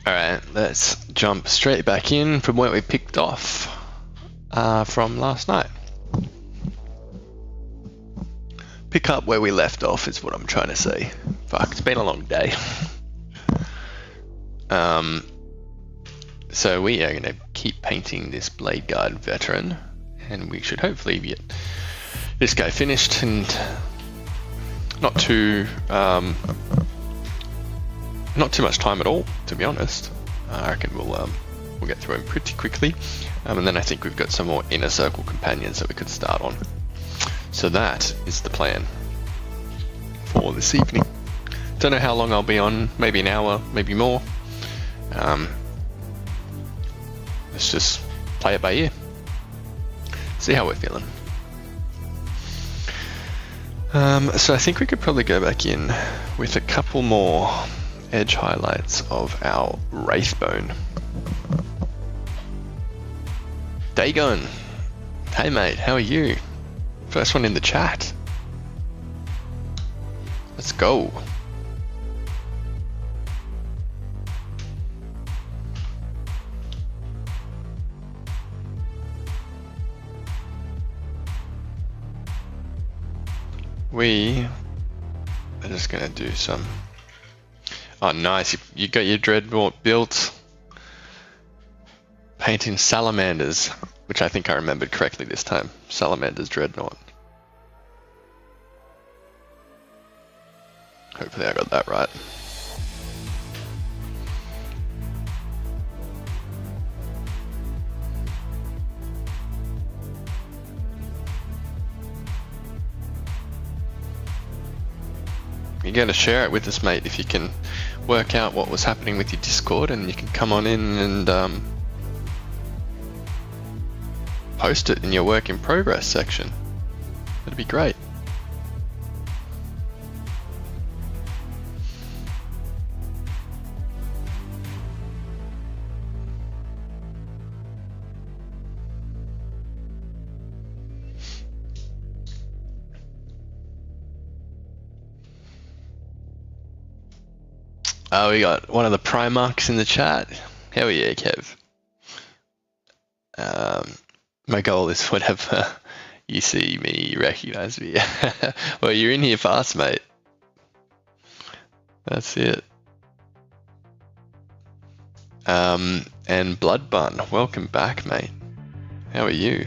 Alright, let's jump straight back in from where we picked off from last night. Pick up where we left off is what I'm trying to say. Fuck, it's been a long day. So we are going to keep painting this Blade Guard veteran, and we should hopefully get this guy finished and not too much time at all, to be honest. I reckon we'll get through him pretty quickly, and then I think we've got some more inner circle companions that we could start on. So that is the plan for this evening. Don't know how long I'll be on, maybe an hour, maybe more. Let's just play it by ear. See how we're feeling. So I think we could probably go back in with a couple more edge highlights of our Wraithbone. Dagon! Hey mate, how are you? First one in the chat. Let's go. We are just gonna do some. Oh, nice! You got your dreadnought built. Painting salamanders, which I think I remembered correctly this time. Salamanders dreadnought. Hopefully, I got that right. You gotta share it with us, mate, if you can work out what was happening with your Discord, and you can come on in and post it in your work in progress section. That'd be great. Oh, we got one of the Primarchs in the chat. Hell yeah, Kev. My goal is whenever you see me, you recognize me. Well, you're in here fast, mate. That's it. And Bloodbun, welcome back, mate. How are you?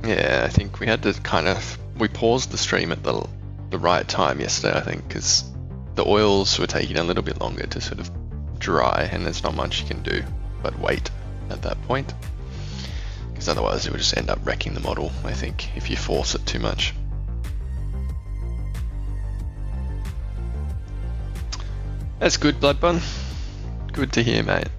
Yeah, I think we had to we paused the stream at the right time yesterday, I think, because the oils were taking a little bit longer to sort of dry, and there's not much you can do but wait at that point, because otherwise it would just end up wrecking the model, I think, if you force it too much. That's good, Bloodbun. Good to hear, mate.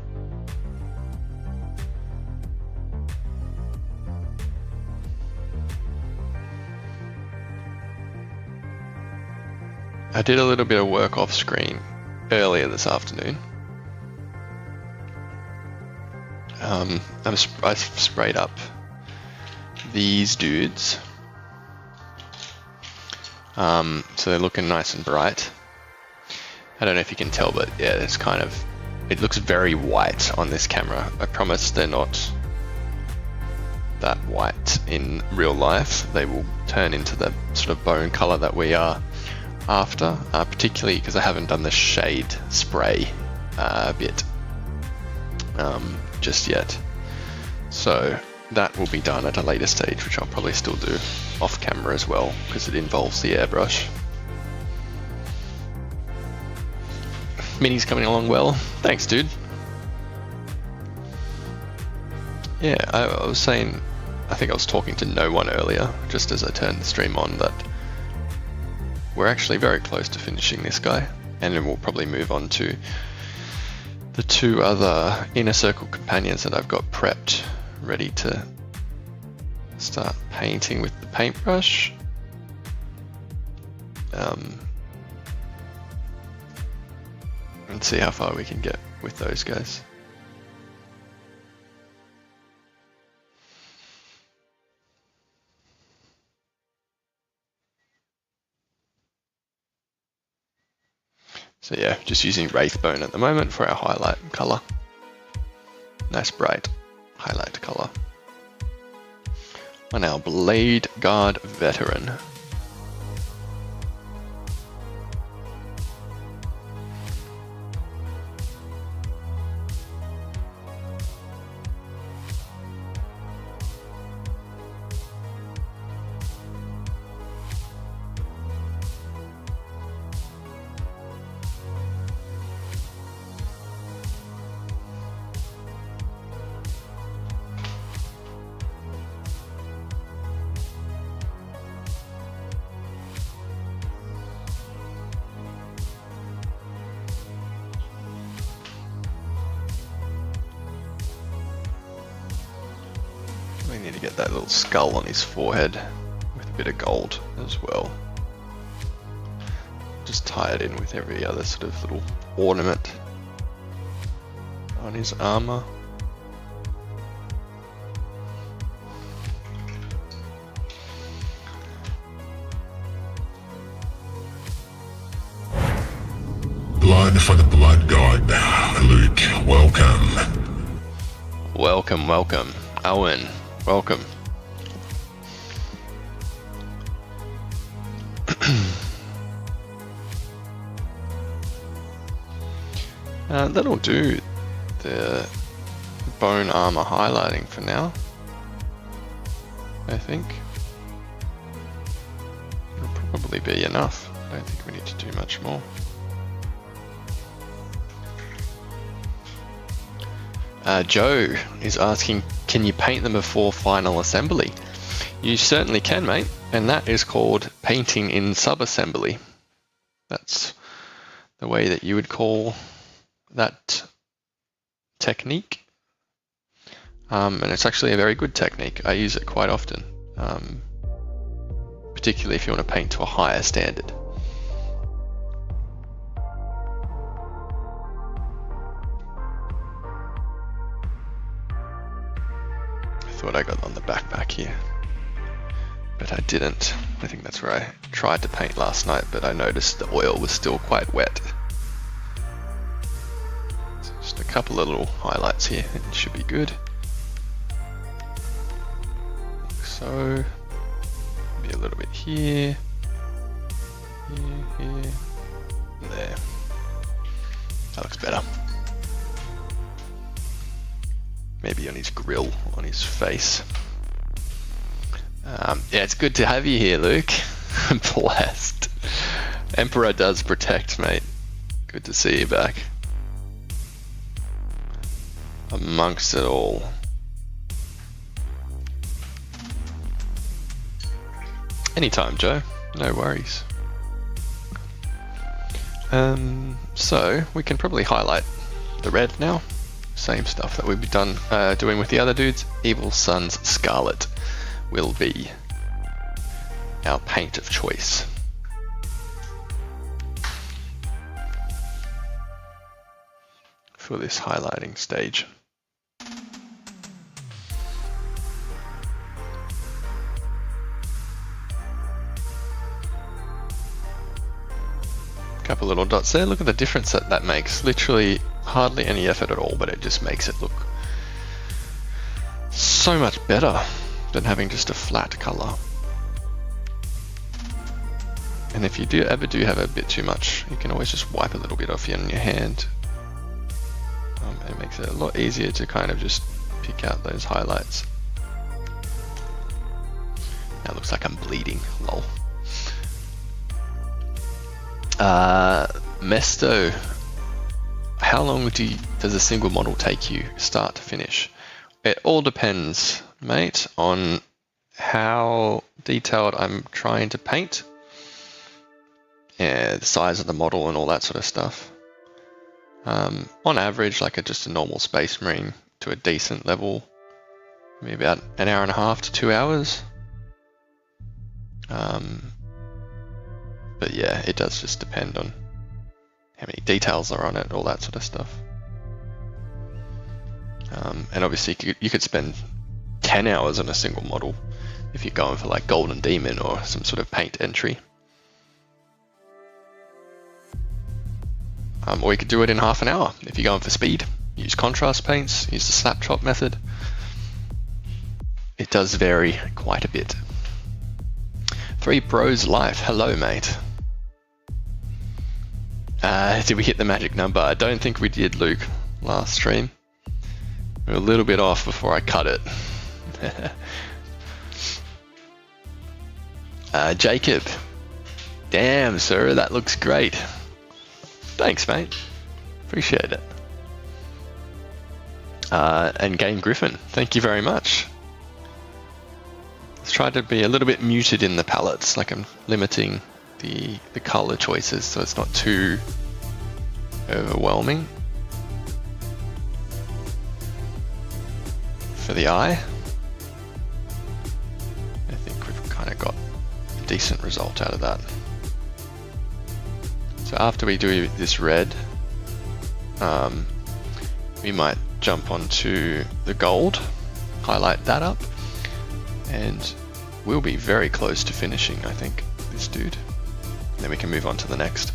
I did a little bit of work off screen earlier this afternoon. I sprayed up these dudes, so they're looking nice and bright. I don't know if you can tell, but yeah, it looks very white on this camera. I promise they're not that white in real life. They will turn into the sort of bone color that we are after, particularly because I haven't done the shade spray bit just yet. So that will be done at a later stage, which I'll probably still do off camera as well, because it involves the airbrush. Mini's coming along well. Thanks, dude. Yeah, I was saying, I think I was talking to no one earlier, just as I turned the stream on, that we're actually very close to finishing this guy, and then we'll probably move on to the two other inner circle companions that I've got prepped, ready to start painting with the paintbrush. and see how far we can get with those guys. So yeah, just using Wraithbone at the moment for our highlight color. Nice bright highlight color. On our Blade Guard Veteran. We need to get that little skull on his forehead with a bit of gold as well. Just tie it in with every other sort of little ornament on his armor. Blood for the Blood God. Luke, welcome. Welcome, welcome. Owen, welcome. That'll do the bone armor highlighting for now, I think. It'll probably be enough. I don't think we need to do much more. Joe is asking, can you paint them before final assembly? You certainly can, mate, and that is called painting in sub-assembly. That's the way that you would call that technique. And it's actually a very good technique. I use it quite often, particularly if you want to paint to a higher standard. I thought I got on the backpack here, but I didn't. I think that's where I tried to paint last night, but I noticed the oil was still quite wet. So just a couple of little highlights here, and it should be good. Like so, maybe a little bit here, here, there. That looks better. Maybe on his grill, on his face. Yeah, it's good to have you here, Luke. Blessed. Emperor does protect, mate. Good to see you back. Amongst it all. Anytime, Joe. No worries. So, we can probably highlight the red now. Same stuff that we've done doing with the other dudes. Evil Sun's Scarlet will be our paint of choice. For this highlighting stage. Couple little dots there. Look at the difference that makes. Literally hardly any effort at all, but it just makes it look so much better than having just a flat color. And if you ever do have a bit too much, you can always just wipe a little bit off on your hand. It makes it a lot easier to kind of just pick out those highlights. Now it looks like I'm bleeding, lol. Mesto, how long does a single model take you start to finish? It all depends, mate, on how detailed I'm trying to paint, the size of the model and all that sort of stuff. On average, like just a normal Space Marine to a decent level, maybe about an hour and a half to 2 hours. But yeah, it does just depend on how many details are on it, all that sort of stuff. And obviously you could spend 10 hours on a single model if you're going for like Golden Demon or some sort of paint entry. Or you could do it in half an hour if you're going for speed. Use contrast paints, use the slap chop method. It does vary quite a bit. 3 Bros Life, hello mate. Did we hit the magic number? I don't think we did, Luke, last stream. We were a little bit off before I cut it. Jacob, damn sir, that looks great. Thanks mate, appreciate it. And Game Griffin, thank you very much. Let's try to be a little bit muted in the palettes, like I'm limiting the color choices so it's not too overwhelming for the eye. I think we've kind of got a decent result out of that. So after we do this red, we might jump onto the gold, highlight that up, and we'll be very close to finishing, I think, this dude. Then we can move on to the next.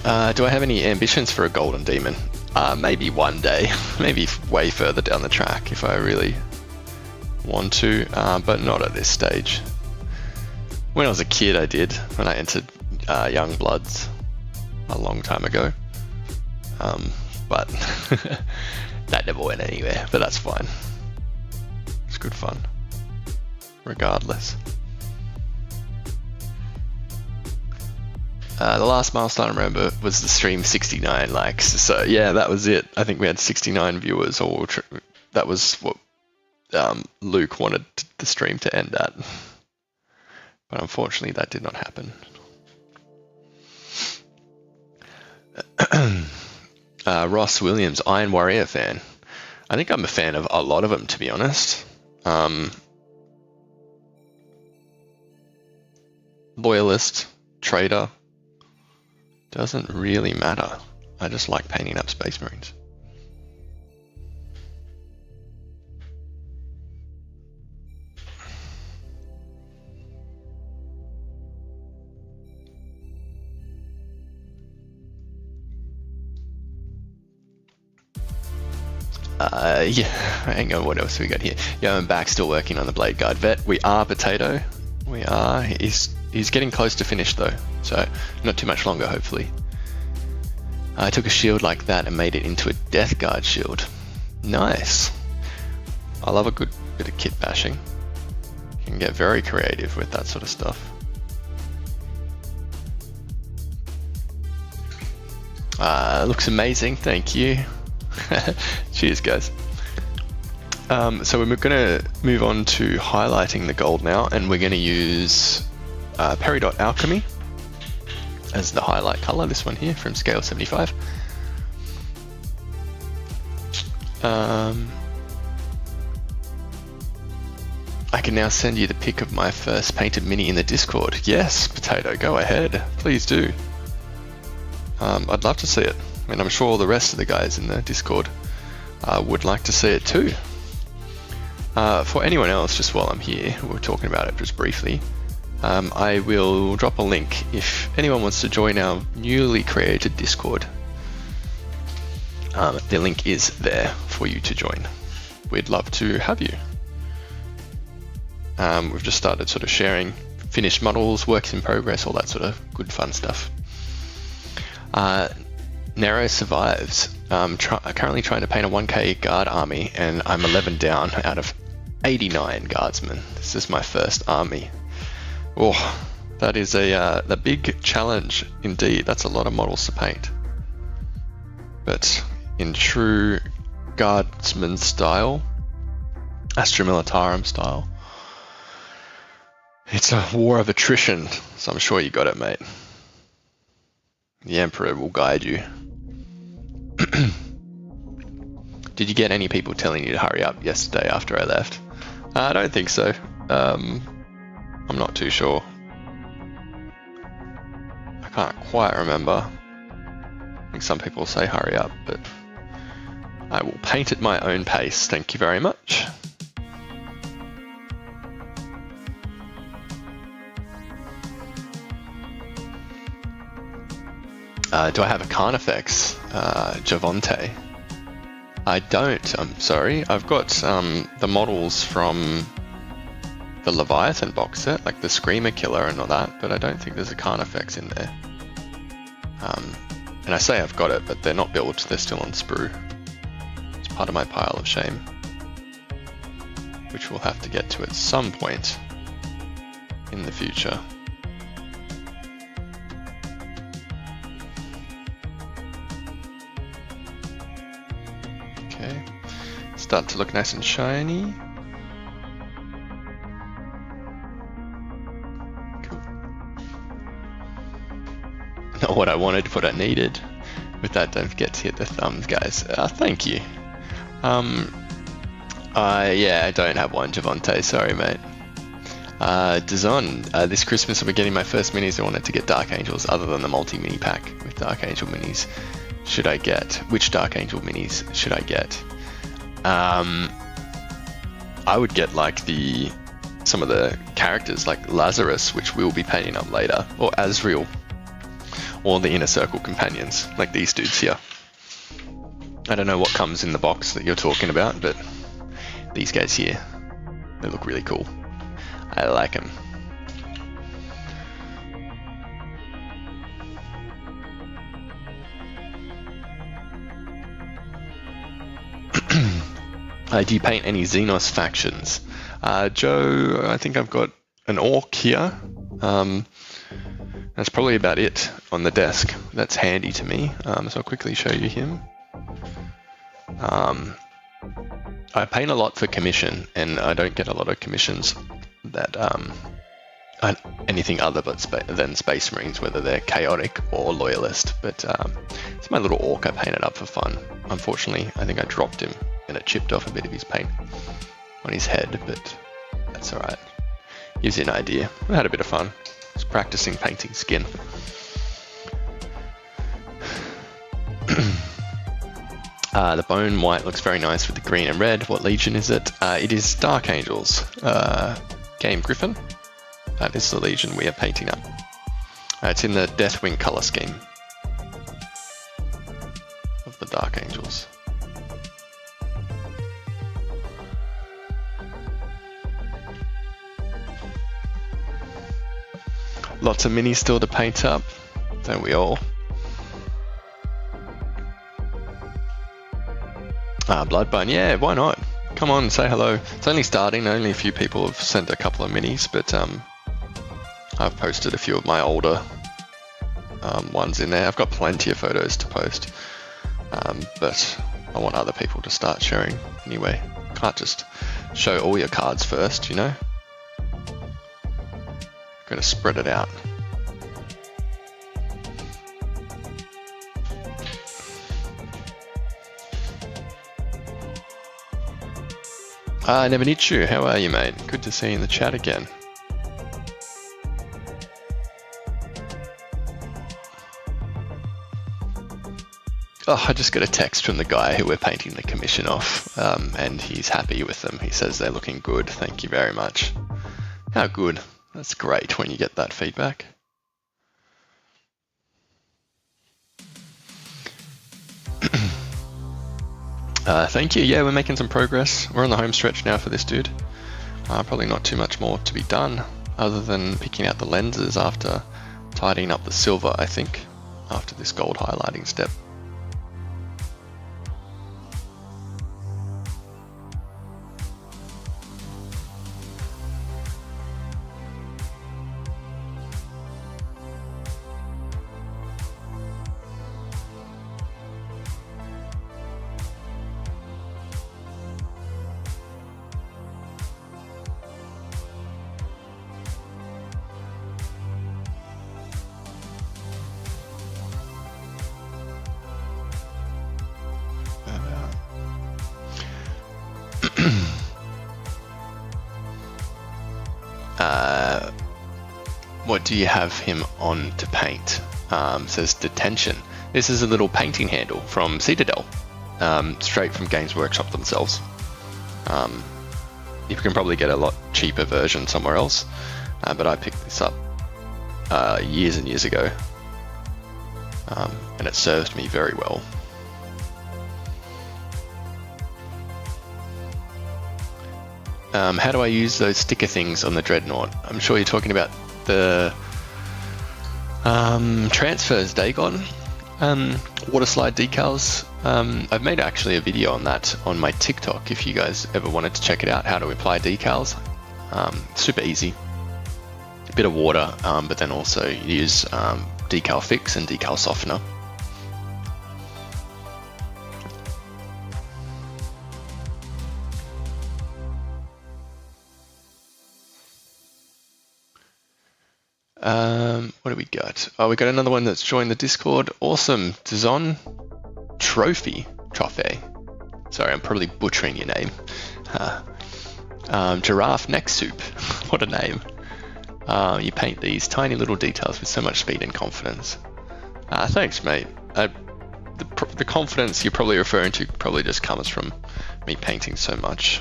Do I have any ambitions for a Golden Demon? Maybe one day, maybe way further down the track if I really want to, but not at this stage. When I was a kid I did, when I entered Young Bloods a long time ago, but that never went anywhere, but that's fine. It's good fun, regardless. The last milestone I remember was the stream 69 likes, so yeah, that was it. I think we had 69 viewers, or that was what Luke wanted the stream to end at. But unfortunately that did not happen. Ross Williams, Iron Warrior fan. I think I'm a fan of a lot of them, to be honest. Loyalist, Trader, doesn't really matter. I just like painting up Space Marines. Yeah, hang on, what else we got here? Yeah, I'm back, still working on the Blade Guard Vet. We are Potato. We are. He's getting close to finish though, so not too much longer, hopefully. I took a shield like that and made it into a Death Guard shield. Nice. I love a good bit of kit bashing. You can get very creative with that sort of stuff. Looks amazing, thank you. Cheers, guys. So we're going to move on to highlighting the gold now, and we're going to use Peridot Alchemy as the highlight color, this one here from scale 75. I can now send you the pic of my first painted mini in the Discord. Yes, Potato, go ahead, please do. I'd love to see it. I mean, I'm sure the rest of the guys in the Discord would like to see it too. For anyone else, just while I'm here, we're talking about it just briefly, I will drop a link if anyone wants to join our newly created Discord. The link is there for you to join. We'd love to have you. We've just started sort of sharing finished models, works in progress, all that sort of good fun stuff. Nero survives. Currently trying to paint a 1k guard army, and I'm 11 down out of 89 guardsmen. This is my first army. Oh, that is a big challenge indeed. That's a lot of models to paint. But in true guardsman style, Astra Militarum style, it's a war of attrition, so I'm sure you got it, mate. The Emperor will guide you. Did you get any people telling you to hurry up yesterday after I left? I don't think so. I'm not too sure. Can't quite remember. I think some people say hurry up, but I will paint at my own pace. Thank you very much. Do I have a Carnifex? Javante? I don't, I'm sorry. I've got the models from the Leviathan box set, like the Screamer Killer and all that, but I don't think there's a Carnifex in there. And I say I've got it, but they're not built, they're still on sprue. It's part of my pile of shame, which we'll have to get to at some point in the future. Okay, start to look nice and shiny. Cool. Not what I wanted, what I needed. With that, don't forget to hit the thumbs, guys. Thank you. Yeah, I don't have one, Javante. Sorry, mate. Dazon, this Christmas I'll be getting my first minis. I wanted to get Dark Angels other than the multi-mini pack with Dark Angel minis. Should I get? Which Dark Angel minis should I get? I would get like some of the characters like Lazarus, which we'll be painting up later, or Azrael, or the Inner Circle companions, like these dudes here. I don't know what comes in the box that you're talking about, but these guys here, they look really cool. I like them. Do you paint any Xenos factions? Joe, I think I've got an Orc here. That's probably about it on the desk. That's handy to me, so I'll quickly show you him. I paint a lot for commission, and I don't get a lot of commissions that anything other than Space Marines, whether they're chaotic or loyalist. But it's my little orc I painted up for fun. Unfortunately, I think I dropped him and it chipped off a bit of his paint on his head, but that's alright. Gives you an idea. I had a bit of fun. Just practicing painting skin. The bone white looks very nice with the green and red. What legion is it? It is Dark Angels. Game Griffin. That is the legion we are painting up. It's in the Deathwing color scheme of the Dark Angels. Lots of minis still to paint up, don't we all? Bloodbone, yeah, why not? Come on, say hello. It's only starting, only a few people have sent a couple of minis, but I've posted a few of my older ones in there. I've got plenty of photos to post, but I want other people to start sharing anyway. Can't just show all your cards first, you know? Gotta spread it out. Never need you. How are you, mate? Good to see you in the chat again. Oh, I just got a text from the guy who we're painting the commission off, and he's happy with them. He says they're looking good. Thank you very much. How good. That's great when you get that feedback. Thank you. Yeah, we're making some progress. We're on the home stretch now for this dude. Probably not too much more to be done other than picking out the lenses after tidying up the silver, I think, after this gold highlighting step. What do you have him on to paint? says detention. This is a little painting handle from Citadel, straight from Games Workshop themselves. You can probably get a lot cheaper version somewhere else, but I picked this up years and years ago, and it served me very well. How do I use those sticker things on the Dreadnought? I'm sure you're talking about the transfers, Dagon. Water slide decals. I've made actually a video on that on my TikTok if you guys ever wanted to check it out, how to apply decals. Super easy. A bit of water, but then also use decal fix and decal softener. What do we got? Oh, we got another one that's joined the Discord. Awesome. Dazon Trophy. Sorry, I'm probably butchering your name. Giraffe Neck Soup. What a name. You paint these tiny little details with so much speed and confidence. Thanks, mate. The confidence you're probably referring to probably just comes from me painting so much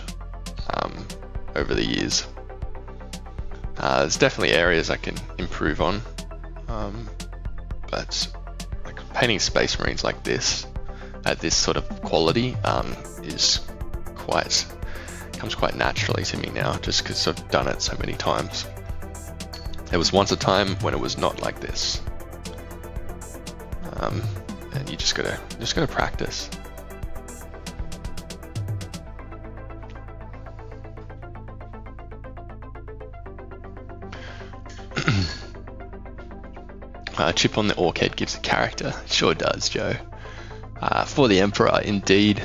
over the years. There's definitely areas I can improve on, but like painting Space Marines like this, at this sort of quality, comes quite naturally to me now, just because I've done it so many times. There was once a time when it was not like this, and you just gotta practice. Chip on the orc head gives a character. Sure does, Joe. For the Emperor, indeed.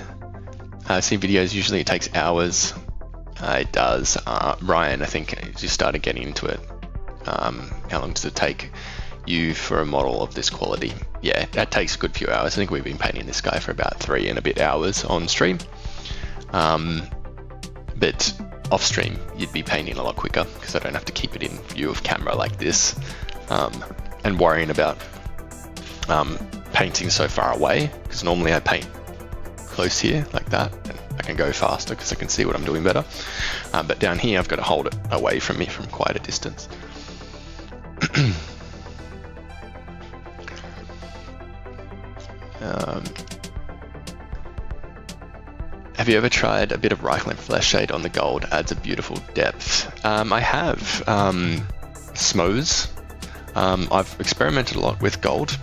I've seen videos, usually it takes hours. It does. Ryan, I think, just started getting into it. How long does it take you for a model of this quality? Yeah, that takes a good few hours. I think we've been painting this guy for about 3 and a bit hours on stream. But off stream, you'd be painting a lot quicker because I don't have to keep it in view of camera like this. And worrying about painting so far away, because normally I paint close here like that and I can go faster because I can see what I'm doing better, but down here I've got to hold it away from me from quite a distance. Have you ever tried a bit of Reichland Flesh Shade on the gold? Adds a beautiful depth. I have. Smos. I've experimented a lot with gold.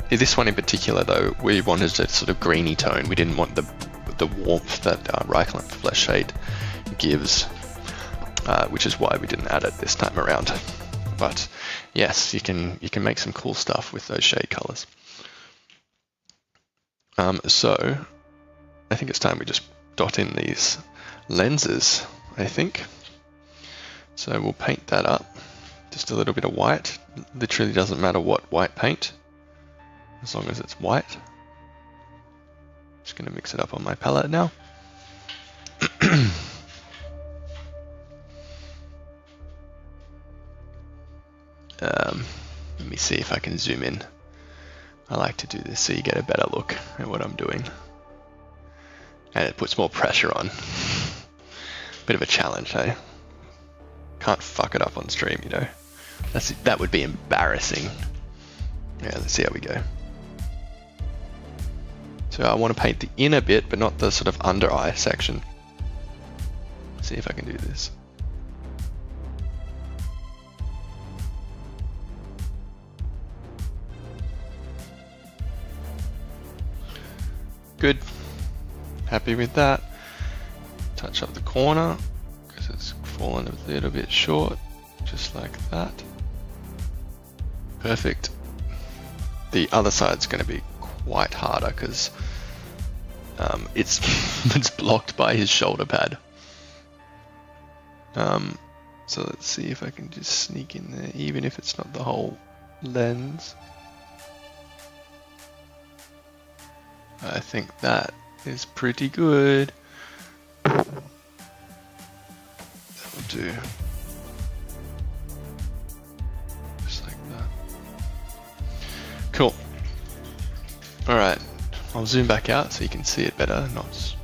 This one in particular, though, we wanted a sort of greeny tone. We didn't want the warmth that Reichland Flesh Shade gives, which is why we didn't add it this time around. But yes, you can make some cool stuff with those shade colors. So I think it's time we just dot in these lenses, I think. So we'll paint that up. Just a little bit of white. Literally doesn't matter what white paint, as long as it's white. Just going to mix it up on my palette now. Let me see if I can zoom in. I like to do this so you get a better look at what I'm doing. And it puts more pressure on. Bit of a challenge, eh? Can't fuck it up on stream, you know. That would be embarrassing. Yeah, let's see how we go. So I want to paint the inner bit, but not the sort of under eye section. See if I can do this. Good. Happy with that. Touch up the corner because it's fallen a little bit short, just like that. Perfect. The other side's going to be quite harder because it's it's blocked by his shoulder pad. So let's see if I can just sneak in there, even if it's not the whole lens. I think that is pretty good. That'll do. Just like that. Alright, I'll zoom back out so you can see it better, not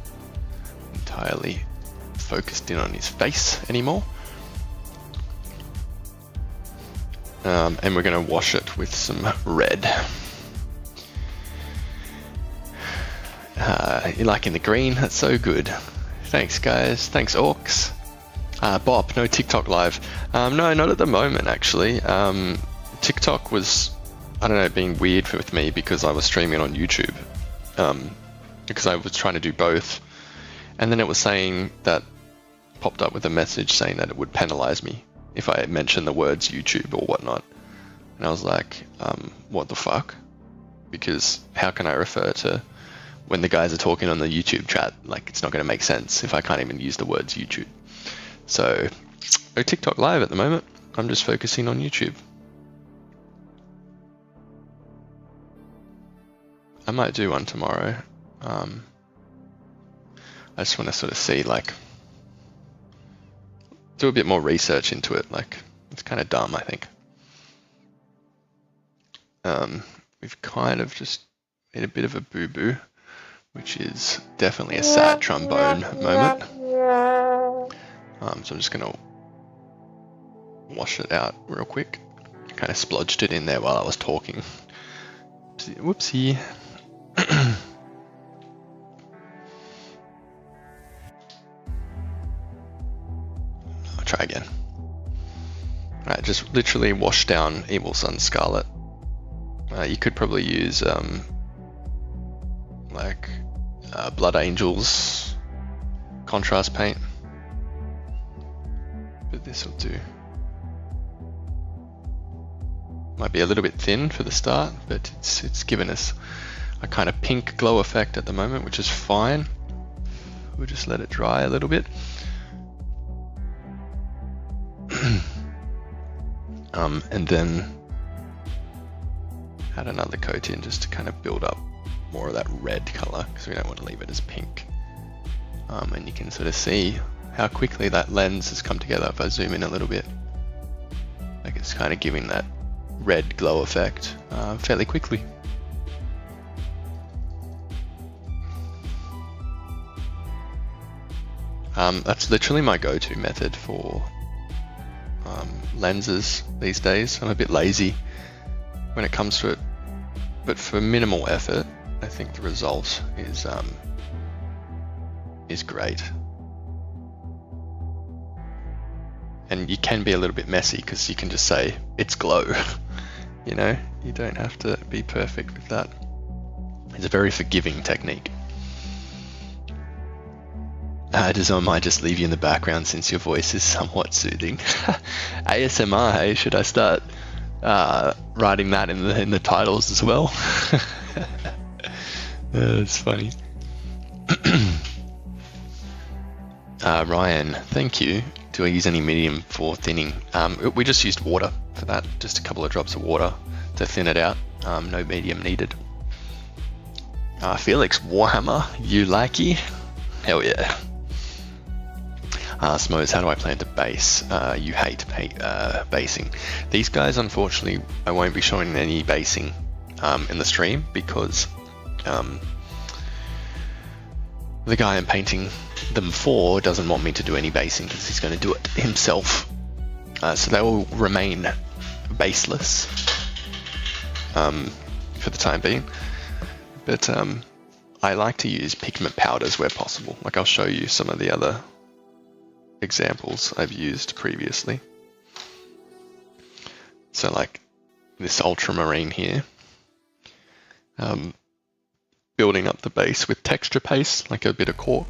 entirely focused in on his face anymore. And we're going to wash it with some red. You're liking the green? That's so good. Thanks, guys. Thanks, Orcs. Bop, no TikTok live. No, not at the moment, actually. TikTok was, I don't know, being weird with me because I was streaming on YouTube. Because I was trying to do both. And then it was saying that, popped up with a message saying that it would penalize me if I mentioned the words YouTube or whatnot. And I was like, what the fuck? Because how can I refer to when the guys are talking on the YouTube chat? Like, it's not going to make sense if I can't even use the words YouTube. So, no TikTok live at the moment. I'm just focusing on YouTube. I might do one tomorrow. I just want to sort of see, like, do a bit more research into it. Like, it's kind of dumb, I think. We've kind of just made a bit of a boo-boo, which is definitely a sad trombone moment. So I'm just going to wash it out real quick. Kind of splodged it in there while I was talking. Whoopsie. I'll try again. Alright, just literally wash down Evil Sun Scarlet. You could probably use Blood Angels contrast paint, but this will do. Might be a little bit thin for the start, but it's given us a kind of pink glow effect at the moment, which is fine. We'll just let it dry a little bit. And then add another coat in just to kind of build up more of that red color, because we don't want to leave it as pink. And you can sort of see how quickly that lens has come together if I zoom in a little bit. Like, it's kind of giving that red glow effect fairly quickly. That's literally my go-to method for lenses these days. I'm a bit lazy when it comes to it, but for minimal effort, I think the result is great. And you can be a little bit messy because you can just say it's glow. You know, you don't have to be perfect with that. It's a very forgiving technique. I might just leave you in the background since your voice is somewhat soothing. ASMR, hey, should I start writing that in the titles as well? That's funny. Ryan, thank you. Do I use any medium for thinning? We just used water for that, just a couple of drops of water to thin it out. No medium needed. Felix, Warhammer, you likey? Hell yeah. Smose, how do I plan to base? You hate basing. These guys, unfortunately, I won't be showing any basing in the stream because the guy I'm painting them for doesn't want me to do any basing because he's going to do it himself. So they will remain baseless for the time being. But I like to use pigment powders where possible. Like, I'll show you some of the other examples I've used previously. So like this ultramarine here, building up the base with texture paste, like a bit of cork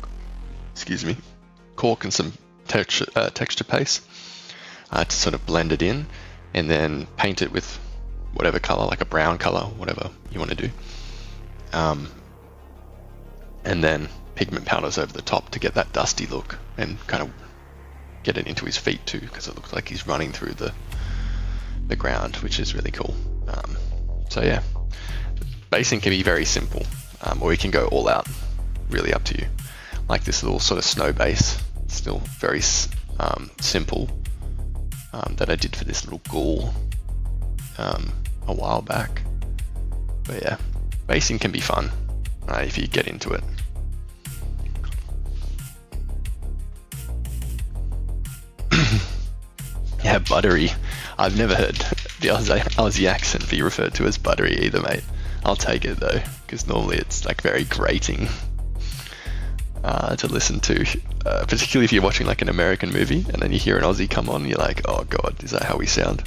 and some texture paste to sort of blend it in, and then paint it with whatever color, like a brown color, whatever you want to do, and then pigment powders over the top to get that dusty look and kind of get it into his feet too, because it looks like he's running through the ground, which is really cool. So yeah, basing can be very simple, or you can go all out, really up to you. Like this little sort of snow base, still very simple, that I did for this little ghoul a while back. But yeah, Basing can be fun if you get into it. Yeah, buttery. I've never heard the Aussie accent be referred to as buttery either, mate. I'll take it though, because normally it's like very grating to listen to, particularly if you're watching like an American movie and then you hear an Aussie come on, you're like, oh god, is that how we sound?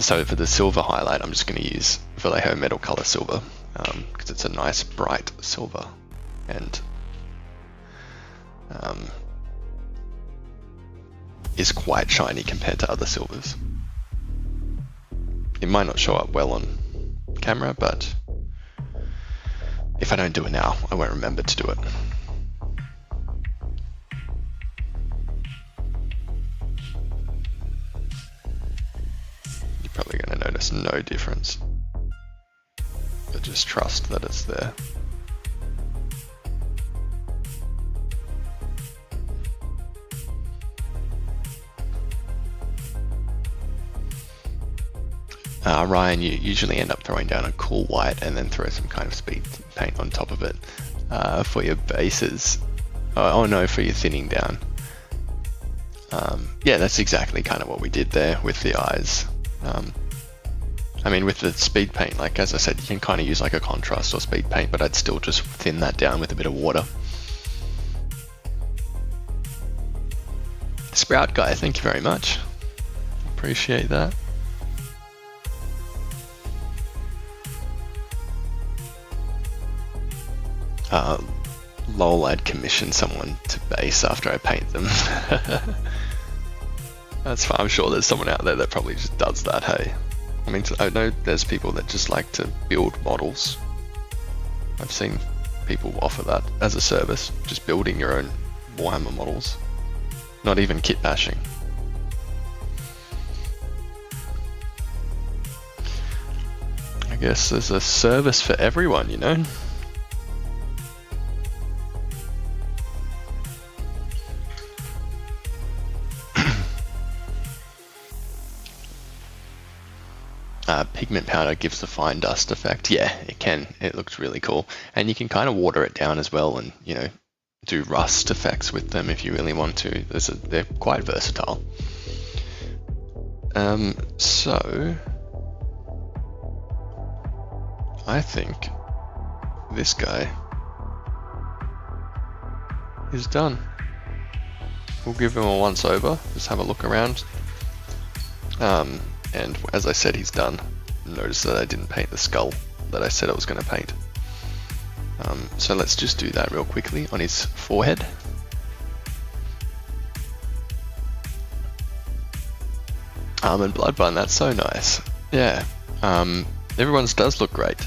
So for the silver highlight, I'm just going to use Vallejo Metal Color Silver, because it's a nice bright silver, and is quite shiny compared to other silvers. It might not show up well on camera, but if I don't do it now, I won't remember to do it. You're probably going to notice no difference, but just trust that it's there. Ryan, you usually end up throwing down a cool white and then throw some kind of speed paint on top of it for your bases. Oh no, for your thinning down. Yeah, that's exactly kind of what we did there with the eyes. I mean, with the speed paint, like as I said, you can kind of use like a contrast or speed paint, but I'd still just thin that down with a bit of water. Sprout guy, thank you very much. Appreciate that. Lol, I'd commission someone to base after I paint them. That's fine. I'm sure there's someone out there that probably just does that, hey. I mean, I know there's people that just like to build models. I've seen people offer that as a service, just building your own Warhammer models. Not even kit bashing. I guess there's a service for everyone, you know? Pigment powder gives the fine dust effect. Yeah, it can. It looks really cool. And you can kind of water it down as well and, you know, do rust effects with them if you really want to. They're quite versatile. So I think this guy is done. We'll give him a once over, just have a look around. And as I said, he's done. Notice that I didn't paint the skull that I said I was going to paint. So let's just do that real quickly on his forehead. And Bloodbun, that's so nice. Yeah, everyone's does look great.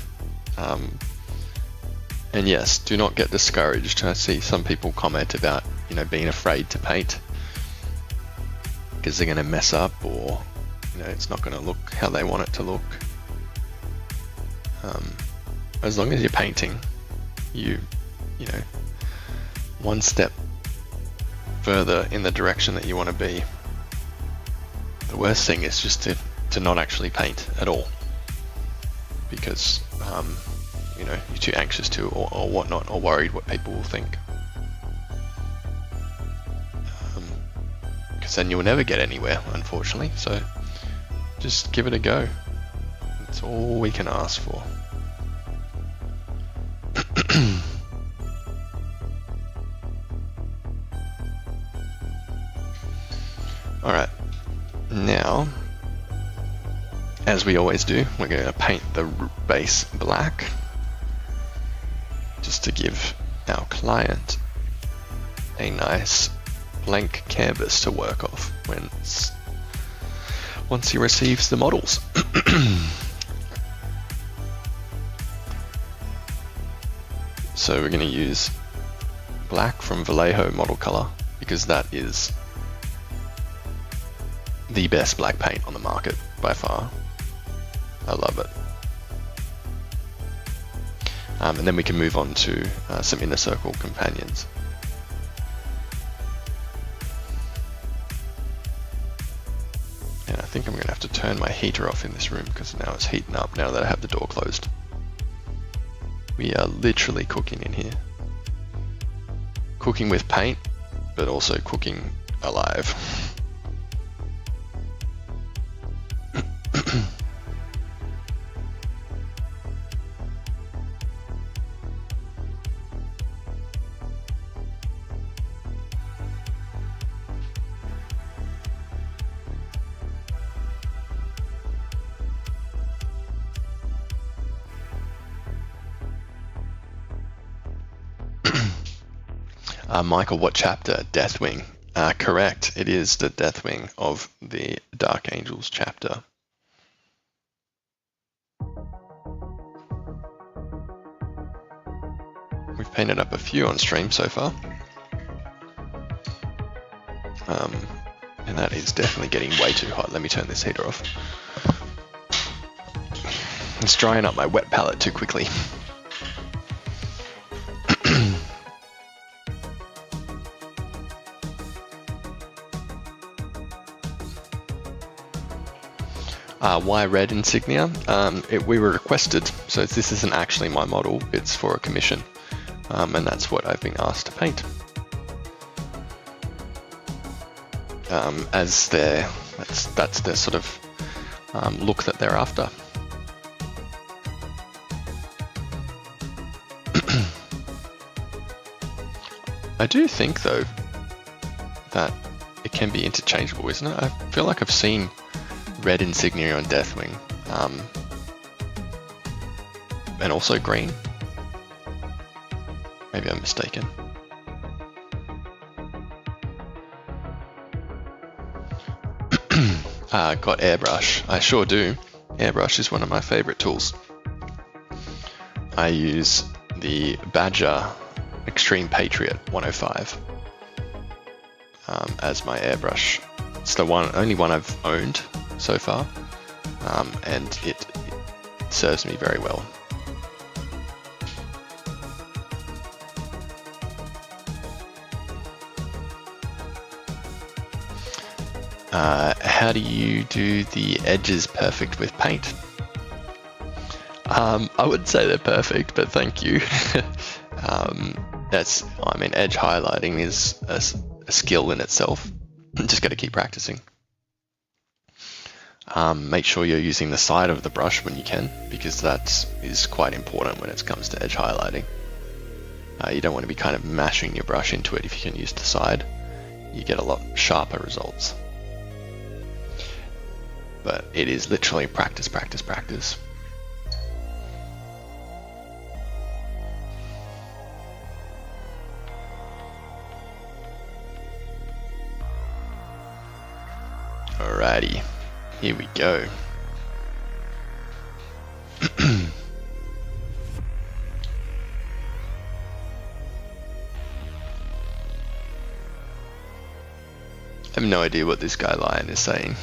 And yes, do not get discouraged. I see some people comment about, you know, being afraid to paint because they're going to mess up, or you know, it's not going to look how they want it to look. As long as you're painting, you know, one step further in the direction that you want to be. The worst thing is just to not actually paint at all, because you know, you're too anxious to, or whatnot, or worried what people will think. Because then you'll never get anywhere, unfortunately. So just give it a go. That's all we can ask for. Alright, now, as we always do, we're going to paint the base black, just to give our client a nice blank canvas to work off once he receives the models. So we're going to use black from Vallejo model color, because that is the best black paint on the market by far. I love it. And then we can move on to some inner circle companions. And I think I'm going to have to turn my heater off in this room, because now it's heating up now that I have the door closed. We are literally cooking in here. Cooking with paint, but also cooking alive. Michael, what chapter? Deathwing. Correct. It is the Deathwing of the Dark Angels chapter. We've painted up a few on stream so far. And that is definitely getting way too hot. Let me turn this heater off. It's drying up my wet palette too quickly. Why red insignia? We were requested, so this isn't actually my model, it's for a commission, and that's what I've been asked to paint. As that's their sort of look that they're after. I do think though that it can be interchangeable, isn't it? I feel like I've seen red insignia on Deathwing, and also green. Maybe I'm mistaken. Got airbrush. I sure do. Airbrush is one of my favorite tools. I use the Badger Extreme Patriot 105 as my airbrush. It's the only one I've owned so far, and it serves me very well. How do you do the edges perfect with paint? I wouldn't say they're perfect, but thank you. Edge highlighting is a skill in itself. Just got to keep practicing. Make sure you're using the side of the brush when you can, because that is quite important when it comes to edge highlighting. You don't want to be kind of mashing your brush into it. If you can use the side, you get a lot sharper results. But it is literally practice, practice, practice. Alrighty, here we go. I have no idea what this guy Lion is saying.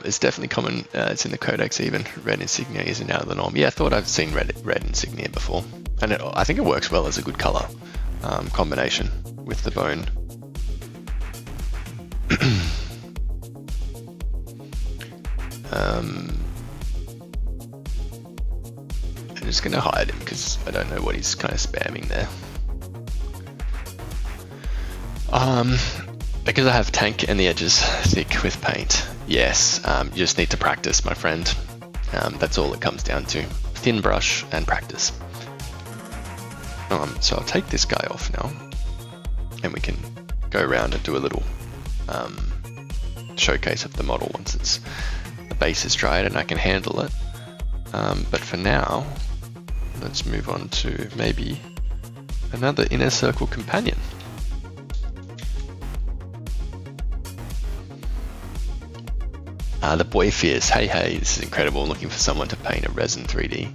It's definitely common, it's in the codex even. Red insignia isn't out of the norm. Yeah, I thought I've seen red insignia before. And I think it works well as a good color combination with the bone. I'm just going to hide him because I don't know what he's kind of spamming there. Because I have tank and the edges thick with paint. Yes, you just need to practice, my friend. That's all it comes down to. Thin brush and practice. So I'll take this guy off now, and we can go around and do a little showcase of the model once the base is dried and I can handle it. But for now, let's move on to maybe another inner circle companion. The boy Fierce, hey, this is incredible. Looking for someone to paint a resin 3D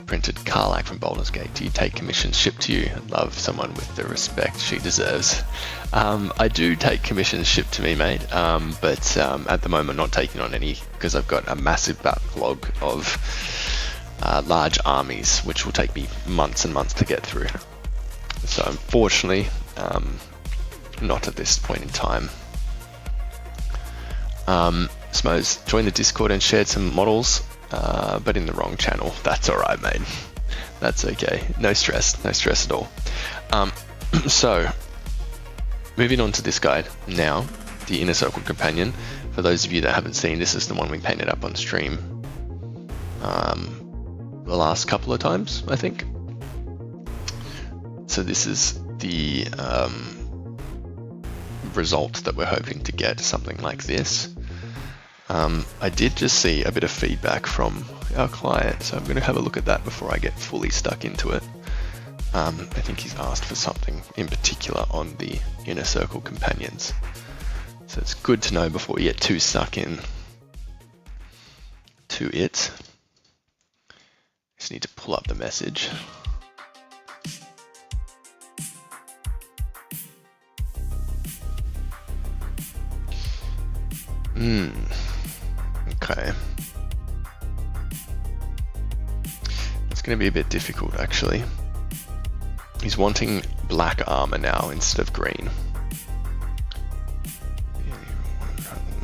printed Karlak from Baldur's Gate. Do you take commissions shipped to you? I love someone with the respect she deserves. I do take commissions shipped to me, mate, but at the moment not taking on any because I've got a massive backlog of large armies, which will take me months and months to get through. So unfortunately, not at this point in time. Smose joined the Discord and shared some models. but in the wrong channel. That's alright, mate. That's okay. No stress at all. So, moving on to this guide now, the Inner Circle Companion. For those of you that haven't seen, this is the one we painted up on stream the last couple of times, I think. So this is the result that we're hoping to get, something like this. I did just see a bit of feedback from our client, so I'm going to have a look at that before I get fully stuck into it. I think he's asked for something in particular on the Inner Circle Companions. So it's good to know before we get too stuck in to it. Just need to pull up the message. Okay. It's going to be a bit difficult, actually. He's wanting black armor now instead of green.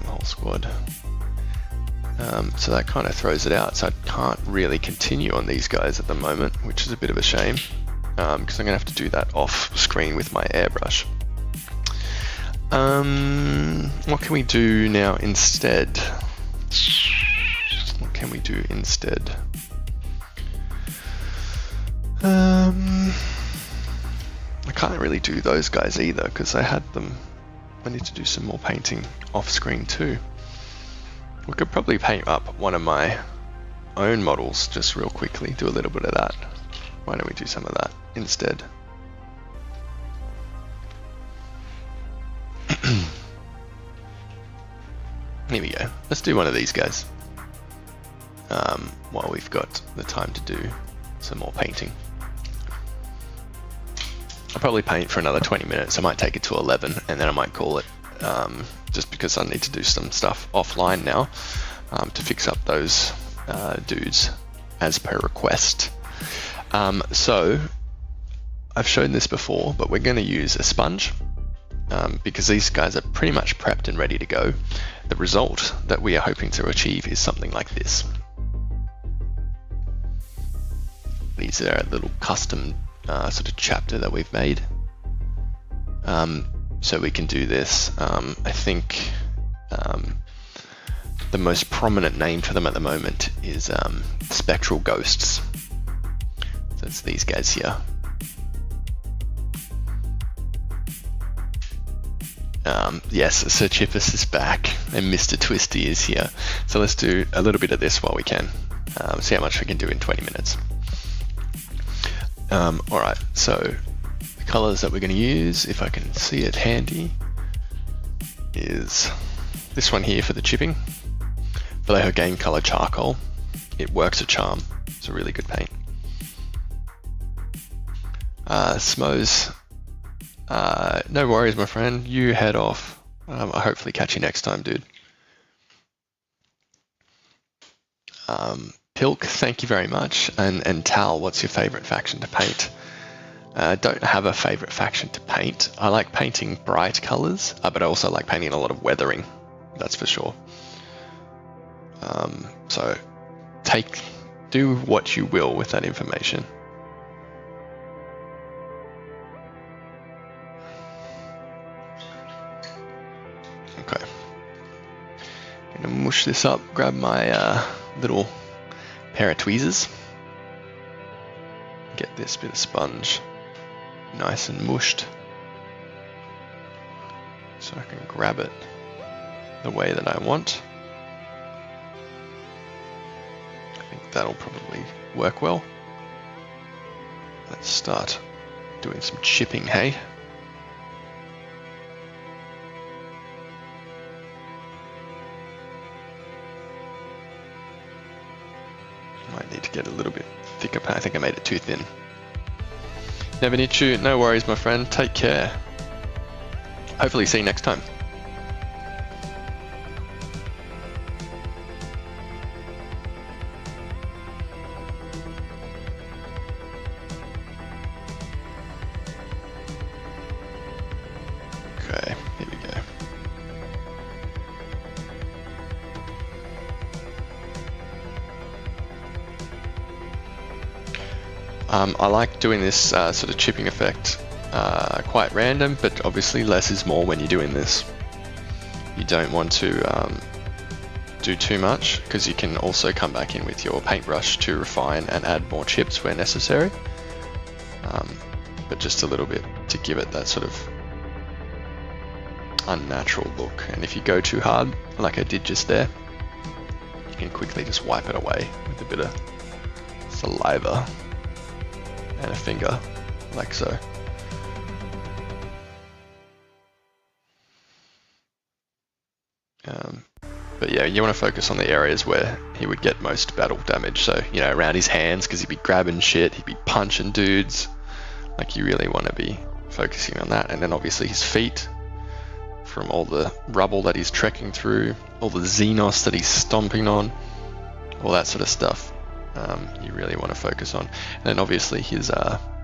Whole squad. So that kind of throws it out. So I can't really continue on these guys at the moment, which is a bit of a shame, because I'm going to have to do that off screen with my airbrush. What can we do now instead? What can we do instead? I can't really do those guys either because I had them. I need to do some more painting off screen too. We could probably paint up one of my own models just real quickly, do a little bit of that. Why don't we do some of that instead? Here we go. Let's do one of these guys while we've got the time to do some more painting. I'll probably paint for another 20 minutes. I might take it to 11 and then I might call it, just because I need to do some stuff offline now to fix up those dudes as per request. So I've shown this before, but we're going to use a sponge because these guys are pretty much prepped and ready to go. The result that we are hoping to achieve is something like this. These are a little custom sort of chapter that we've made. So we can do this. I think the most prominent name for them at the moment is Spectral Ghosts. So it's these guys here. Yes, Sir Chippus is back and Mr. Twisty is here. So let's do a little bit of this while we can. See how much we can do in 20 minutes. Alright, so the colors that we're going to use, if I can see it handy, is this one here for the chipping. Vallejo Game Color Charcoal. It works a charm. It's a really good paint. Smose, no worries, my friend. You head off. I'll hopefully catch you next time, dude. Pilk, thank you very much. And Tal, what's your favorite faction to paint? Don't have a favorite faction to paint. I like painting bright colors, but I also like painting a lot of weathering. That's for sure. So do what you will with that information. Okay. I'm gonna mush this up, grab my little pair of tweezers. Get this bit of sponge nice and mushed so I can grab it the way that I want. I think that'll probably work well. Let's start doing some chipping, hey? Might need to get a little bit thicker. I think I made it too thin. Nevenichu, no worries, my friend. Take care. Hopefully see you next time. Okay, here we go. I like doing this sort of chipping effect quite random, but obviously less is more when you're doing this. You don't want to do too much, because you can also come back in with your paintbrush to refine and add more chips where necessary. But just a little bit to give it that sort of unnatural look. And if you go too hard, like I did just there, you can quickly just wipe it away with a bit of saliva and a finger, like so. But yeah, you want to focus on the areas where he would get most battle damage. So, you know, around his hands, because he'd be grabbing shit, he'd be punching dudes. Like, you really want to be focusing on that. And then obviously his feet, from all the rubble that he's trekking through, all the Xenos that he's stomping on, all that sort of stuff, you really want to focus on. And then obviously his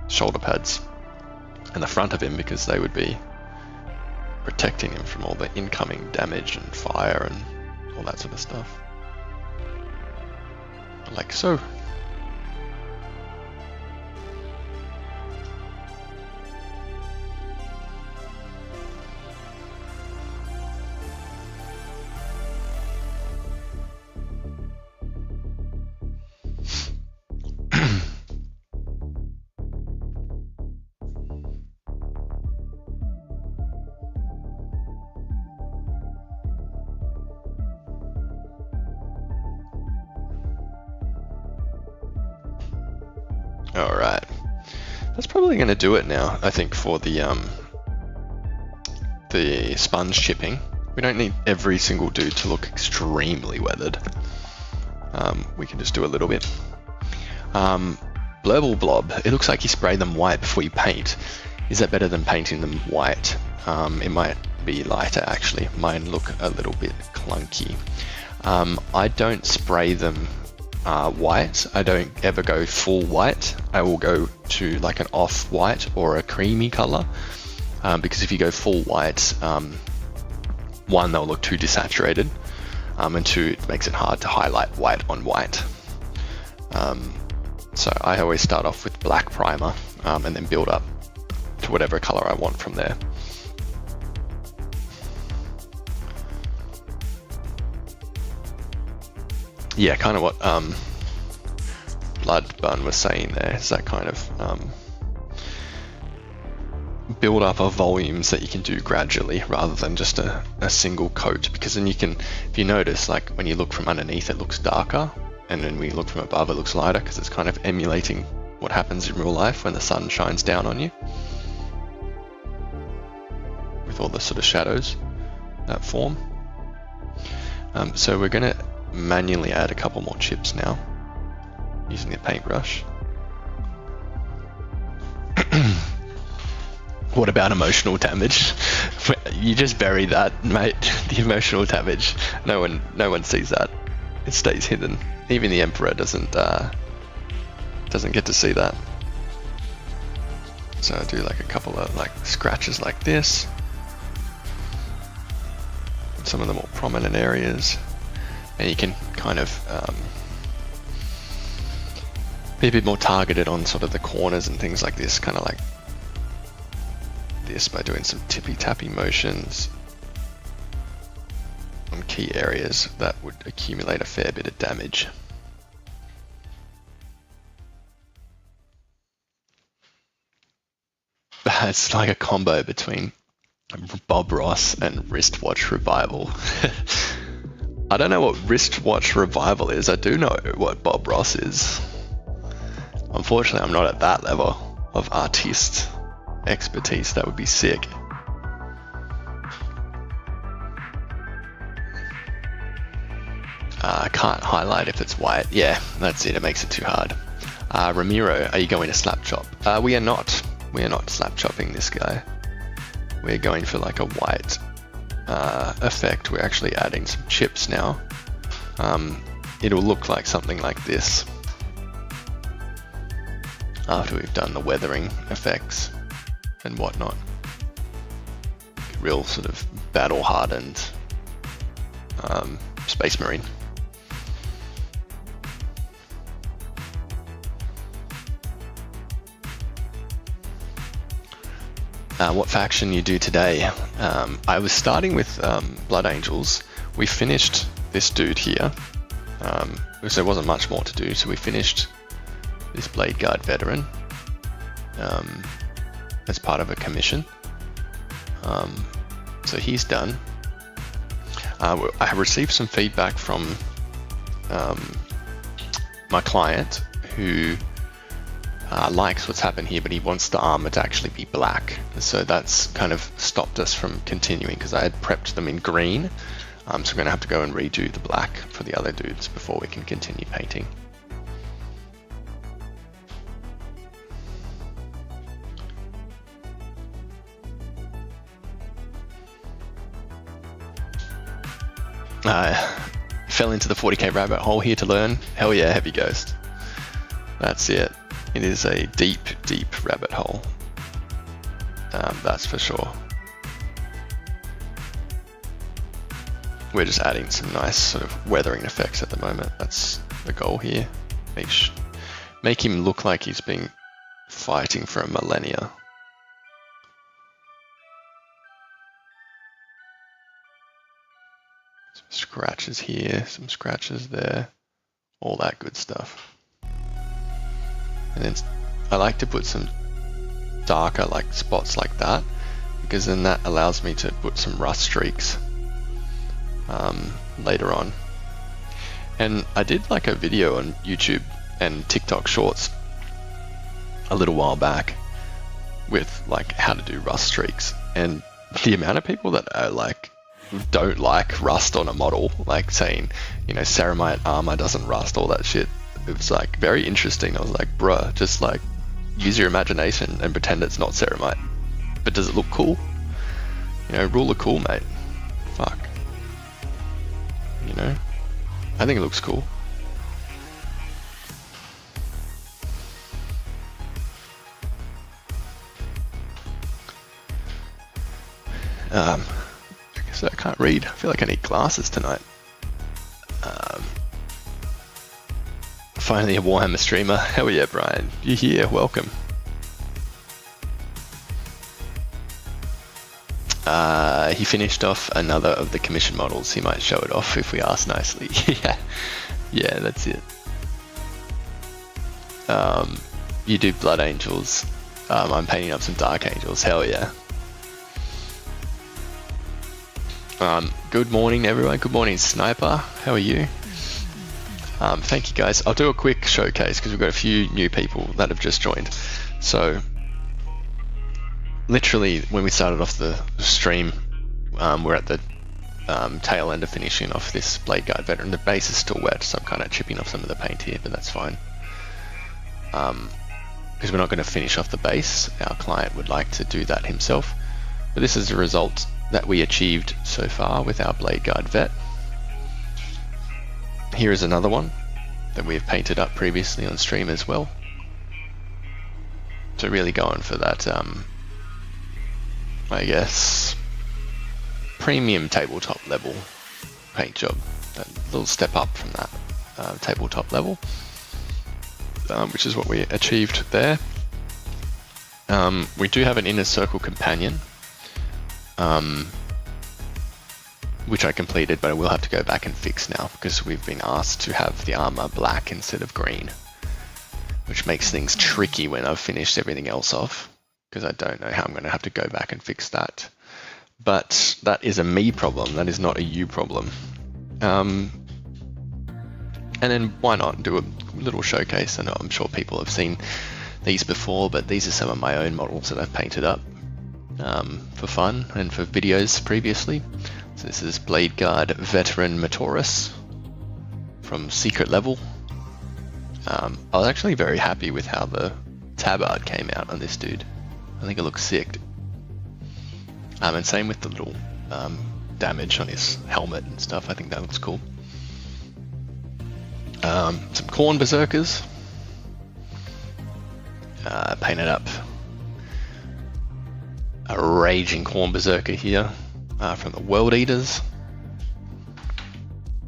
shoulder pads and the front of him, because they would be protecting him from all the incoming damage and fire and all that sort of stuff. Like so. Alright, that's probably going to do it now, I think, for the sponge chipping. We don't need every single dude to look extremely weathered. We can just do a little bit. Blurble Blob, it looks like you spray them white before you paint. Is that better than painting them white? It might be lighter actually. Mine look a little bit clunky. I don't spray them white. I don't ever go full white. I will go to like an off-white or a creamy color, because if you go full white, one, they'll look too desaturated, and two, it makes it hard to highlight white on white. So I always start off with black primer, and then build up to whatever color I want from there. Yeah, kind of what Blood Bun was saying there, is that kind of build up of volumes that you can do gradually rather than just a single coat, because then you can, if you notice, like when you look from underneath it looks darker, and then when you look from above it looks lighter, because it's kind of emulating what happens in real life when the sun shines down on you with all the sort of shadows that form. So we're going to manually add a couple more chips now using the paintbrush. What about emotional damage? You just bury that, mate. The emotional damage. No one sees that. It stays hidden. Even the Emperor doesn't get to see that. So I do like a couple of like scratches like this. Some of the more prominent areas. And you can kind of be a bit more targeted on sort of the corners and things like this, kind of like this, by doing some tippy-tappy motions on key areas that would accumulate a fair bit of damage. It's like a combo between Bob Ross and Wristwatch Revival. I don't know what Wristwatch Revival is. I do know what Bob Ross is. Unfortunately, I'm not at that level of artiste expertise. That would be sick. I can't highlight if it's white. Yeah, that's it. It makes it too hard. Ramiro, are you going to slap chop? We are not. We are not slap chopping this guy. We're going for like a white effect. We're actually adding some chips now. It'll look like something like this after we've done the weathering effects and whatnot. Real sort of battle hardened Space Marine. what faction you do today. I was starting with Blood Angels. We finished this dude here, because there wasn't much more to do, so we finished this Blade Guard veteran as part of a commission. So he's done. I received some feedback from my client who likes what's happened here, but he wants the armor to actually be black. So that's kind of stopped us from continuing because I had prepped them in green. So I'm going to have to go and redo the black for the other dudes before we can continue painting. Fell into the 40k rabbit hole here to learn. Hell yeah, Heavy Ghost. That's it. It is a deep, deep rabbit hole. That's for sure. We're just adding some nice sort of weathering effects at the moment. That's the goal here. Make him look like he's been fighting for a millennia. Some scratches here, some scratches there, all that good stuff. And then I like to put some darker like spots like that, because then that allows me to put some rust streaks later on. And I did like a video on YouTube and TikTok Shorts a little while back with like how to do rust streaks, and the amount of people that are like don't like rust on a model, like saying, you know, ceramite armor doesn't rust, all that shit. It was like very interesting. I was like, bruh, just like use your imagination and pretend it's not ceramite. But does it look cool? You know, rule of cool, mate. Fuck. You know, I think it looks cool. So I can't read. I feel like I need glasses tonight. Finally a Warhammer streamer. Hell yeah, Brian. You're here. Welcome. He finished off another of the commission models. He might show it off if we ask nicely. Yeah, that's it. You do Blood Angels. I'm painting up some Dark Angels. Hell yeah. Good morning, everyone. Good morning, Sniper. How are you? Thank you, guys. I'll do a quick showcase because we've got a few new people that have just joined. So, literally, when we started off the stream, we're at the tail end of finishing off this Blade Guard veteran. The base is still wet, so I'm kind of chipping off some of the paint here, but that's fine. Because we're not going to finish off the base. Our client would like to do that himself. But this is the result that we achieved so far with our Blade Guard vet. Here is another one that we've painted up previously on stream as well. So really going for that, I guess, premium tabletop level paint job. That little step up from that tabletop level, which is what we achieved there. We do have an inner circle companion, which I completed, but I will have to go back and fix now because we've been asked to have the armor black instead of green, which makes things tricky when I've finished everything else off, because I don't know how I'm going to have to go back and fix that. But that is a me problem, that is not a you problem. And then why not do a little showcase? I know I'm sure people have seen these before, but these are some of my own models that I've painted up for fun and for videos previously. So this is Blade Guard Veteran Matoris from Secret Level. I was actually very happy with how the tabard came out on this dude. I think it looks sick. And same with the little damage on his helmet and stuff. I think that looks cool. Some Khorne Berserkers. Painted up a raging Khorne Berserker here from the World Eaters.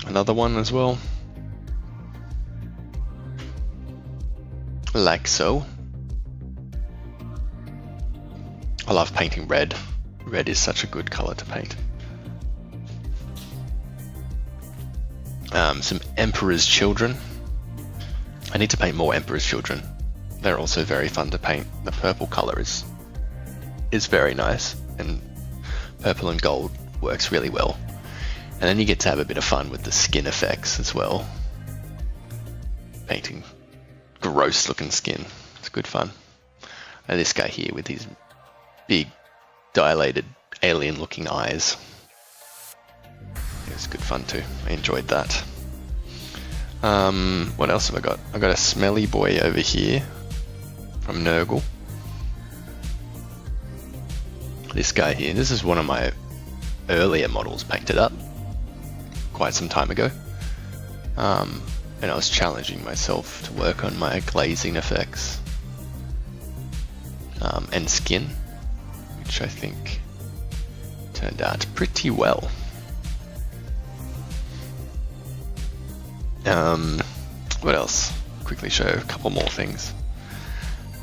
Another one as well. Like so. I love painting red. Red is such a good color to paint. Some Emperor's Children. I need to paint more Emperor's Children. They're also very fun to paint. The purple color is very nice, and purple and gold works really well. And then you get to have a bit of fun with the skin effects as well. Painting gross looking skin. It's good fun. And this guy here with his big dilated alien looking eyes. It was good fun too. I enjoyed that. What else have I got? I got a smelly boy over here from Nurgle. This guy here, this is one of my earlier models painted up quite some time ago. And I was challenging myself to work on my glazing effects and skin, which I think turned out pretty well. What else? Quickly show a couple more things.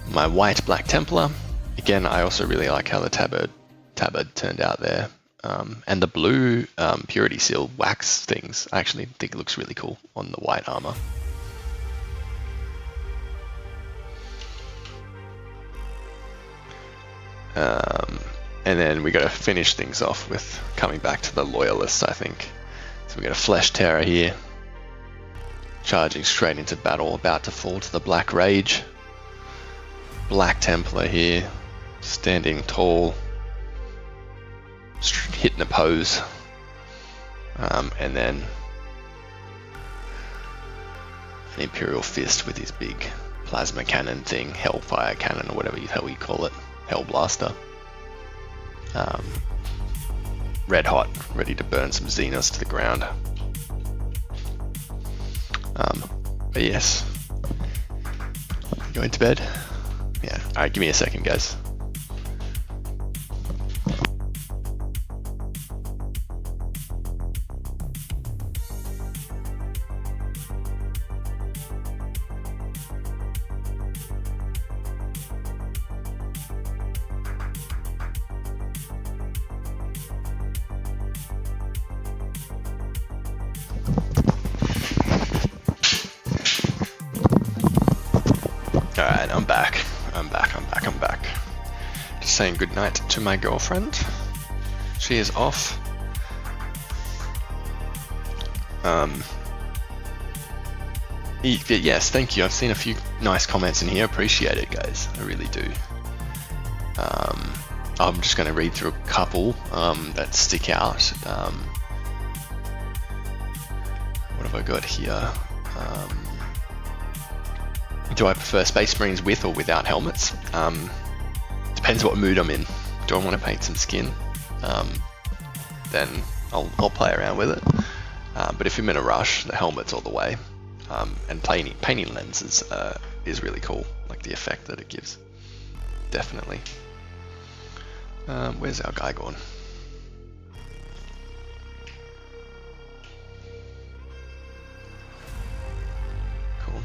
My white Black Templar. Again, I also really like how the tabard turned out there. And the blue Purity Seal wax things, I actually think it looks really cool on the white armor. And then we got to finish things off with coming back to the Loyalists, I think. So we got a Flesh Terror here, charging straight into battle, about to fall to the Black Rage. Black Templar here, standing tall, hitting a pose, and then an Imperial Fist with his big plasma cannon thing, Hellfire Cannon or whatever the hell you call it, Hell Blaster. Red hot, ready to burn some Xenos to the ground. But yes, going to bed? Yeah, alright, give me a second, guys. Alright, I'm back. Just saying goodnight to my girlfriend. She is off. Yes, thank you. I've seen a few nice comments in here. Appreciate it, guys. I really do. I'm just going to read through a couple that stick out. What have I got here? Do I prefer Space Marines with or without helmets? Depends what mood I'm in. Do I want to paint some skin? Then I'll play around with it. But if I'm in a rush, the helmet's all the way. And painting lenses is really cool, like the effect that it gives. Definitely. Where's our guy gone? Cool.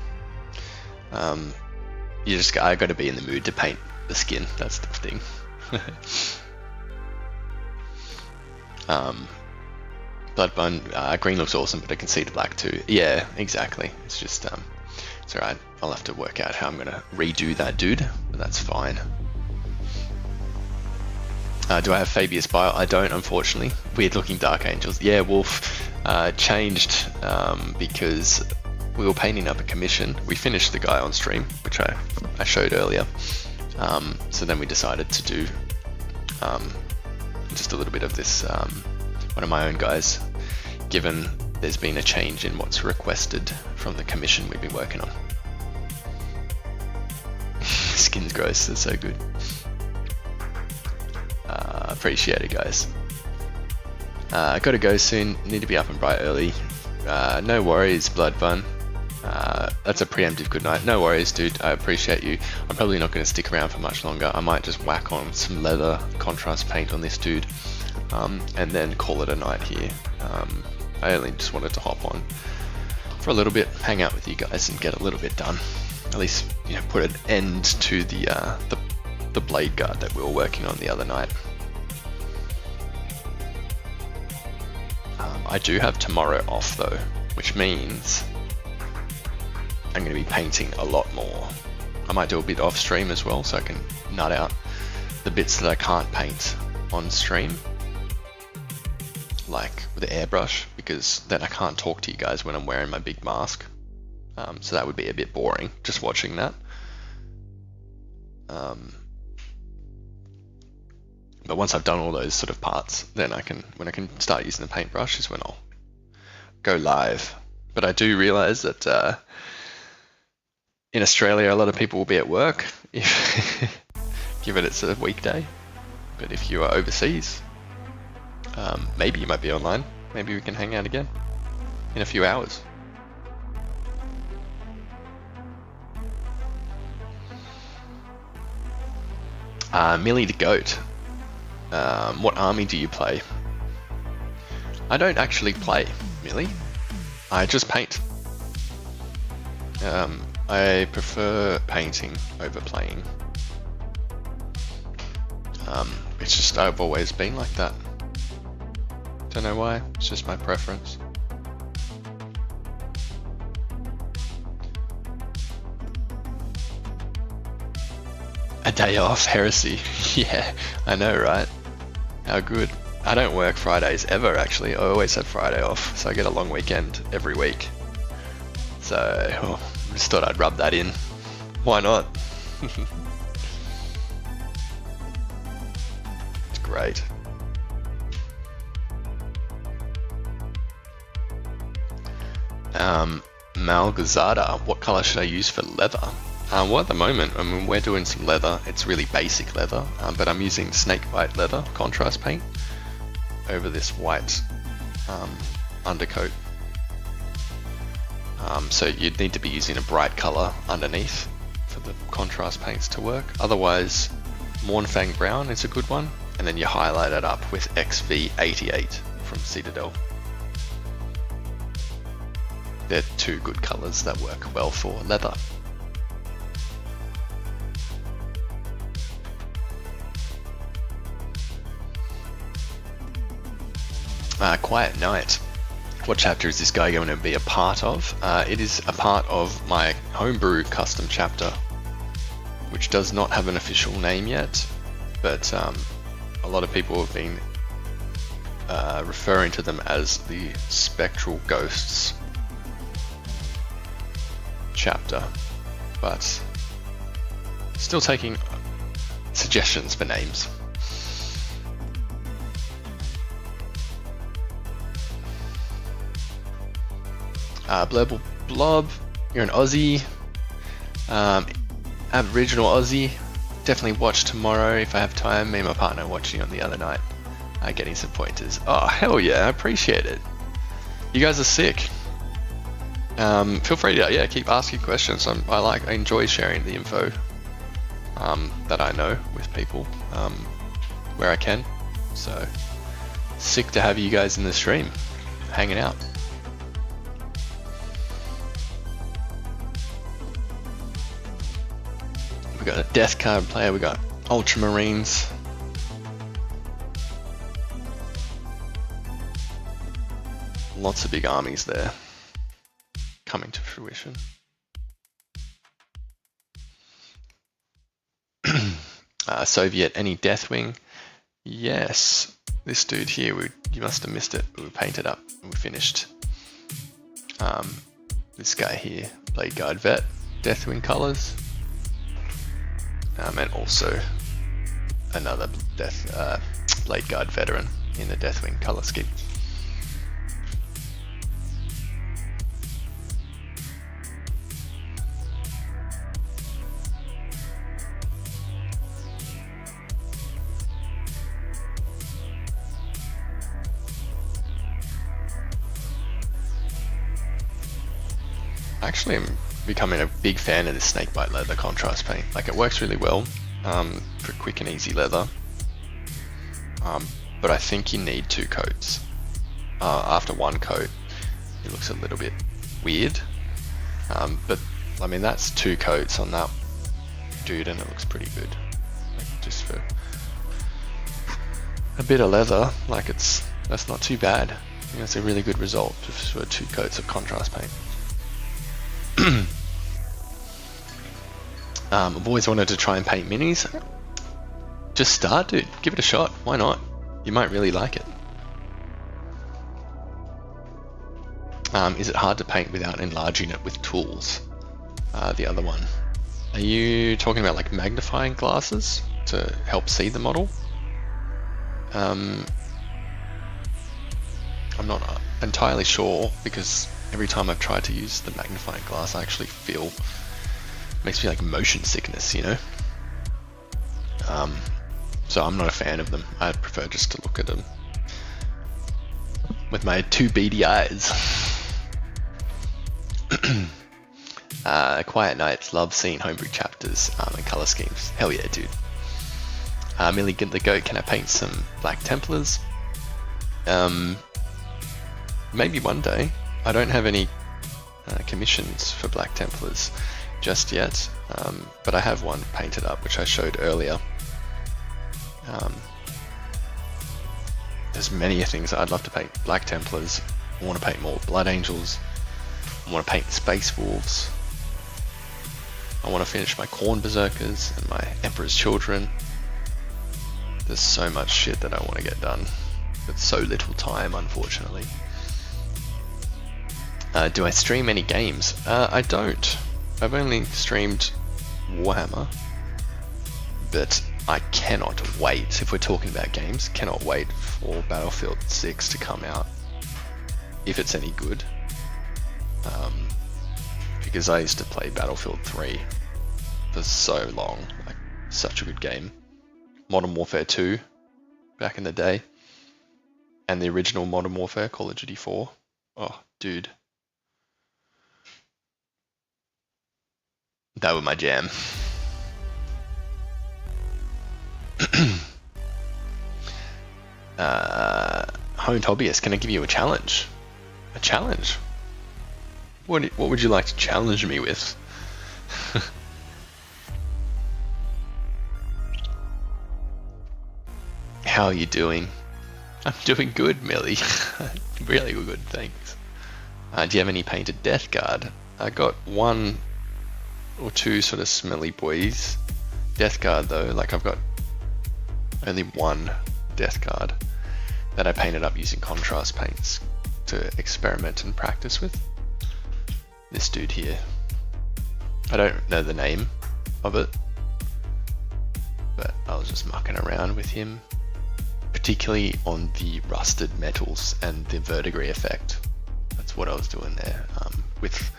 I got to be in the mood to paint the skin. That's the thing. Bloodbone, green looks awesome, but I can see the black too. Yeah, exactly. It's just it's alright. I'll have to work out how I'm gonna redo that dude, but that's fine. Do I have Fabius Bio? I don't, unfortunately. Weird looking Dark Angels. Yeah, Wolf changed because we were painting up a commission. We finished the guy on stream, which I showed earlier. So then we decided to do just a little bit of this, one of my own guys, given there's been a change in what's requested from the commission we've been working on. Skin's gross, that's so good. Appreciate it, guys. I gotta go soon, need to be up and bright early. No worries, Blood Bun. That's a preemptive good night. No worries, dude. I appreciate you. I'm probably not going to stick around for much longer. I might just whack on some leather contrast paint on this dude, and then call it a night here. I only just wanted to hop on for a little bit, hang out with you guys, and get a little bit done. At least, you know, put an end to the the blade guard that we were working on the other night. I do have tomorrow off though, which means I'm going to be painting a lot more. I might do a bit off stream as well, so I can nut out the bits that I can't paint on stream, like with the airbrush, because then I can't talk to you guys when I'm wearing my big mask. So that would be a bit boring, just watching that. But once I've done all those sort of parts, then when I can start using the paintbrush is when I'll go live. But I do realize that in Australia, a lot of people will be at work, given it's a weekday. But if you are overseas, maybe you might be online. Maybe we can hang out again in a few hours. Millie the Goat. What army do you play? I don't actually play, Millie. I just paint. I prefer painting over playing. It's just, I've always been like that. Don't know why, it's just my preference. A day off, heresy. Yeah, I know, right? How good. I don't work Fridays ever, actually. I always have Friday off, so I get a long weekend every week. So, I just thought I'd rub that in. Why not? It's great. Malgazada, what color should I use for leather? Well, at the moment, I mean, we're doing some leather. It's really basic leather, but I'm using snake white leather contrast paint over this white undercoat. So you'd need to be using a bright color underneath for the contrast paints to work. Otherwise, Mornfang Brown is a good one, and then you highlight it up with XV88 from Citadel. They're two good colors that work well for leather. Quiet Night. What chapter is this guy going to be a part of? It is a part of my homebrew custom chapter, which does not have an official name yet, but a lot of people have been referring to them as the Spectral Ghosts chapter, but still taking suggestions for names. Blurble Blob, you're an Aussie, Aboriginal Aussie. Definitely watch tomorrow if I have time. Me and my partner are watching on the other night, getting some pointers. Oh, hell yeah, I appreciate it. You guys are sick. Feel free to keep asking questions. I enjoy sharing the info that I know with people where I can. So sick to have you guys in the stream, hanging out. We got a Death Card player. We got Ultramarines. Lots of big armies there coming to fruition. Soviet, any Deathwing? Yes, this dude here, you must have missed it. We painted up and we finished. This guy here, Blade Guard Vet, Deathwing colors, and also another Blade Guard Veteran in the Deathwing color scheme. Actually, I'm becoming a big fan of this snakebite leather contrast paint. Like, it works really well for quick and easy leather, but I think you need 2 coats. After 1 coat, it looks a little bit weird, but I mean, that's 2 coats on that dude and it looks pretty good. Like, just for a bit of leather, like that's not too bad. I think that's a really good result for 2 coats of contrast paint. I've always wanted to try and paint minis. Just start, dude. Give it a shot. Why not? You might really like it. Is it hard to paint without enlarging it with tools? The other one. Are you talking about like magnifying glasses to help see the model? I'm not entirely sure, because every time I've tried to use the magnifying glass, I actually feel, makes me like motion sickness, you know? So I'm not a fan of them. I prefer just to look at them with my 2 beady eyes. Quiet Nights, love seeing homebrew chapters and color schemes. Hell yeah, dude. Millie Get the Goat, can I paint some Black Templars? Maybe one day. I don't have any commissions for Black Templars just yet, but I have one painted up, which I showed earlier. There's many things I'd love to paint. Black Templars, I want to paint more Blood Angels, I want to paint Space Wolves, I want to finish my Khorne Berserkers and my Emperor's Children. There's so much shit that I want to get done, but so little time, unfortunately. Do I stream any games? I don't. I've only streamed Warhammer, but I cannot wait, if we're talking about games, cannot wait for Battlefield 6 to come out, if it's any good. Because I used to play Battlefield 3 for so long, like such a good game. Modern Warfare 2 back in the day, and the original Modern Warfare, Call of Duty 4. Oh, dude. That was my jam. Honed Hobbyist, can I give you a challenge? A challenge? What would you like to challenge me with? How are you doing? I'm doing good, Millie. Really good, thanks. Do you have any painted Death Guard? I got 1 or 2 sort of smelly boys. Death Guard though, like I've got only 1 Death Guard that I painted up using contrast paints to experiment and practice with. This dude here. I don't know the name of it, but I was just mucking around with him, particularly on the rusted metals and the verdigris effect. That's what I was doing there with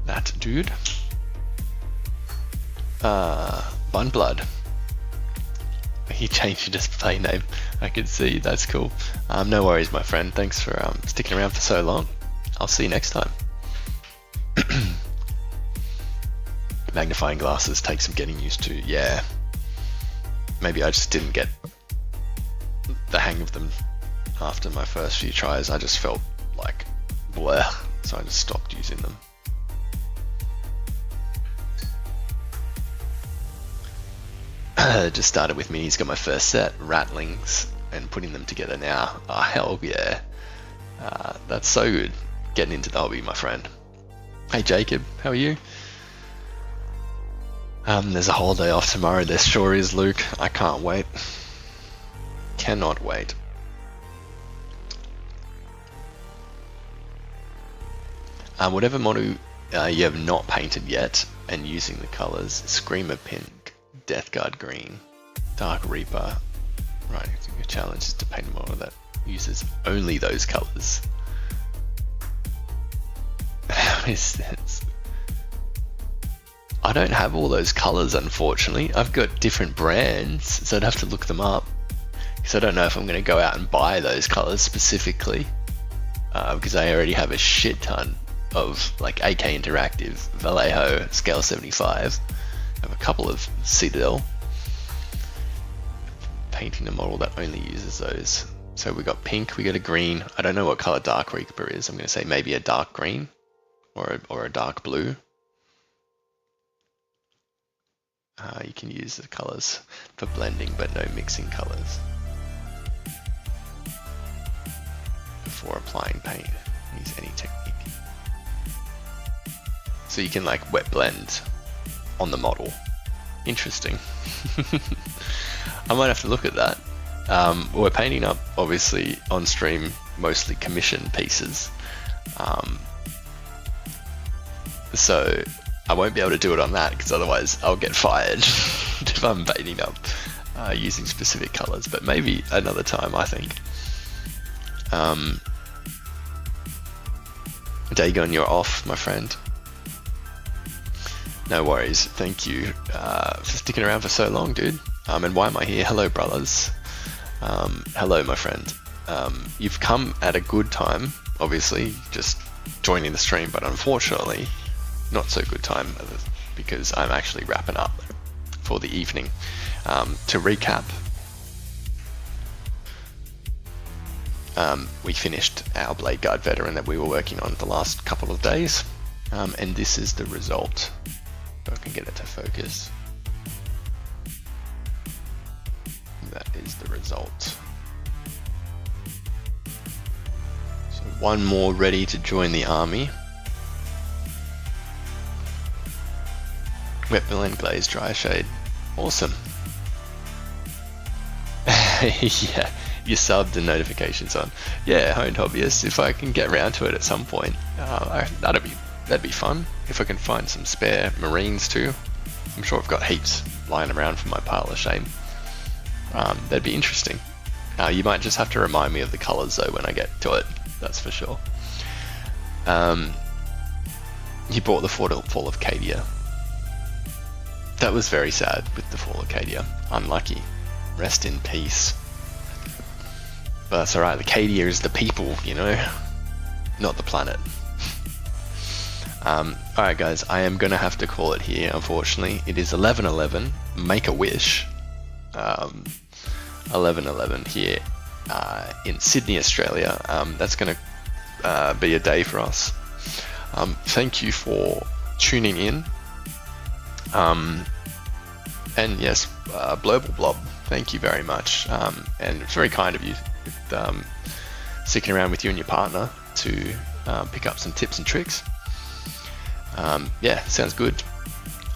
that dude. Bunblood. He changed his display name. I can see. That's cool. No worries, my friend. Thanks for sticking around for so long. I'll see you next time. Magnifying glasses take some getting used to. Yeah. Maybe I just didn't get the hang of them after my first few tries. I just felt like bleh, so I just stopped using them. Just started with minis, got my first set, Rattlings, and putting them together now. Oh, hell yeah. That's so good. Getting into the hobby, my friend. Hey Jacob, how are you? There's a holiday off tomorrow. There sure is, Luke. I can't wait. Cannot wait. Whatever model you have not painted yet, and using the colors, Screamer Pink, Death Guard Green, Dark Reaper. Right, I think the challenge is to paint a model that uses only those colors. How is this? I don't have all those colors, unfortunately. I've got different brands, so I'd have to look them up, because I don't know if I'm going to go out and buy those colors specifically, because I already have a shit ton of like AK Interactive, Vallejo, Scale 75. I have a couple of Citadel. Painting a model that only uses those. So we got pink, we got a green. I don't know what color Dark Reaper is. I'm going to say maybe a dark green or a dark blue. You can use the colors for blending, but no mixing colors before applying paint. Use any technique. So you can like wet blend on the model. Interesting. I might have to look at that. We're painting up, obviously, on stream, mostly commission pieces. So I won't be able to do it on that because otherwise I'll get fired if I'm painting up using specific colors, but maybe another time, I think. Dagon, you're off, my friend. No worries. Thank you for sticking around for so long, dude. And why am I here? Hello, brothers. Hello, my friend. You've come at a good time, obviously, just joining the stream, but unfortunately, not so good time because I'm actually wrapping up for the evening. To recap, we finished our Blade Guard veteran that we were working on the last couple of days, and this is the result. If I can get it to focus. That is the result. So one more ready to join the army. Wet blend, glaze, dry shade. Awesome. Yeah, you subbed and notifications on. Yeah, honed hobbyist. If I can get around to it at some point, that'd be fun. If I can find some spare Marines too. I'm sure I've got heaps lying around for my pile of shame. That'd be interesting. You might just have to remind me of the colors though when I get to it. That's for sure. He brought the fall of Cadia. That was very sad with the fall of Cadia. Unlucky. Rest in peace. But that's alright, the Cadia is the people, you know, not the planet. Alright guys, I am gonna have to call it here, unfortunately. It is 11:11, make a wish. 11:11 here in Sydney, Australia. That's gonna be a day for us. Thank you for tuning in. And yes, Global Blob, thank you very much. And it's very kind of you with, sticking around with you and your partner to pick up some tips and tricks. Yeah, sounds good.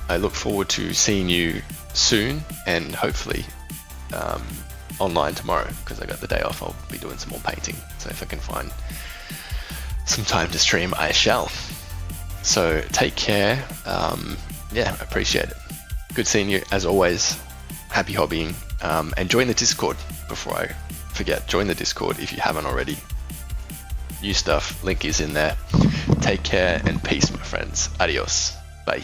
I look forward to seeing you soon and hopefully online tomorrow because I got the day off. I'll be doing some more painting. So if I can find some time to stream, I shall. So take care. Yeah, I appreciate it. Good seeing you as always. Happy hobbying. And join the Discord before I forget. Join the Discord if you haven't already. New stuff, link is in there. Take care and peace, my friends. Adios. Bye.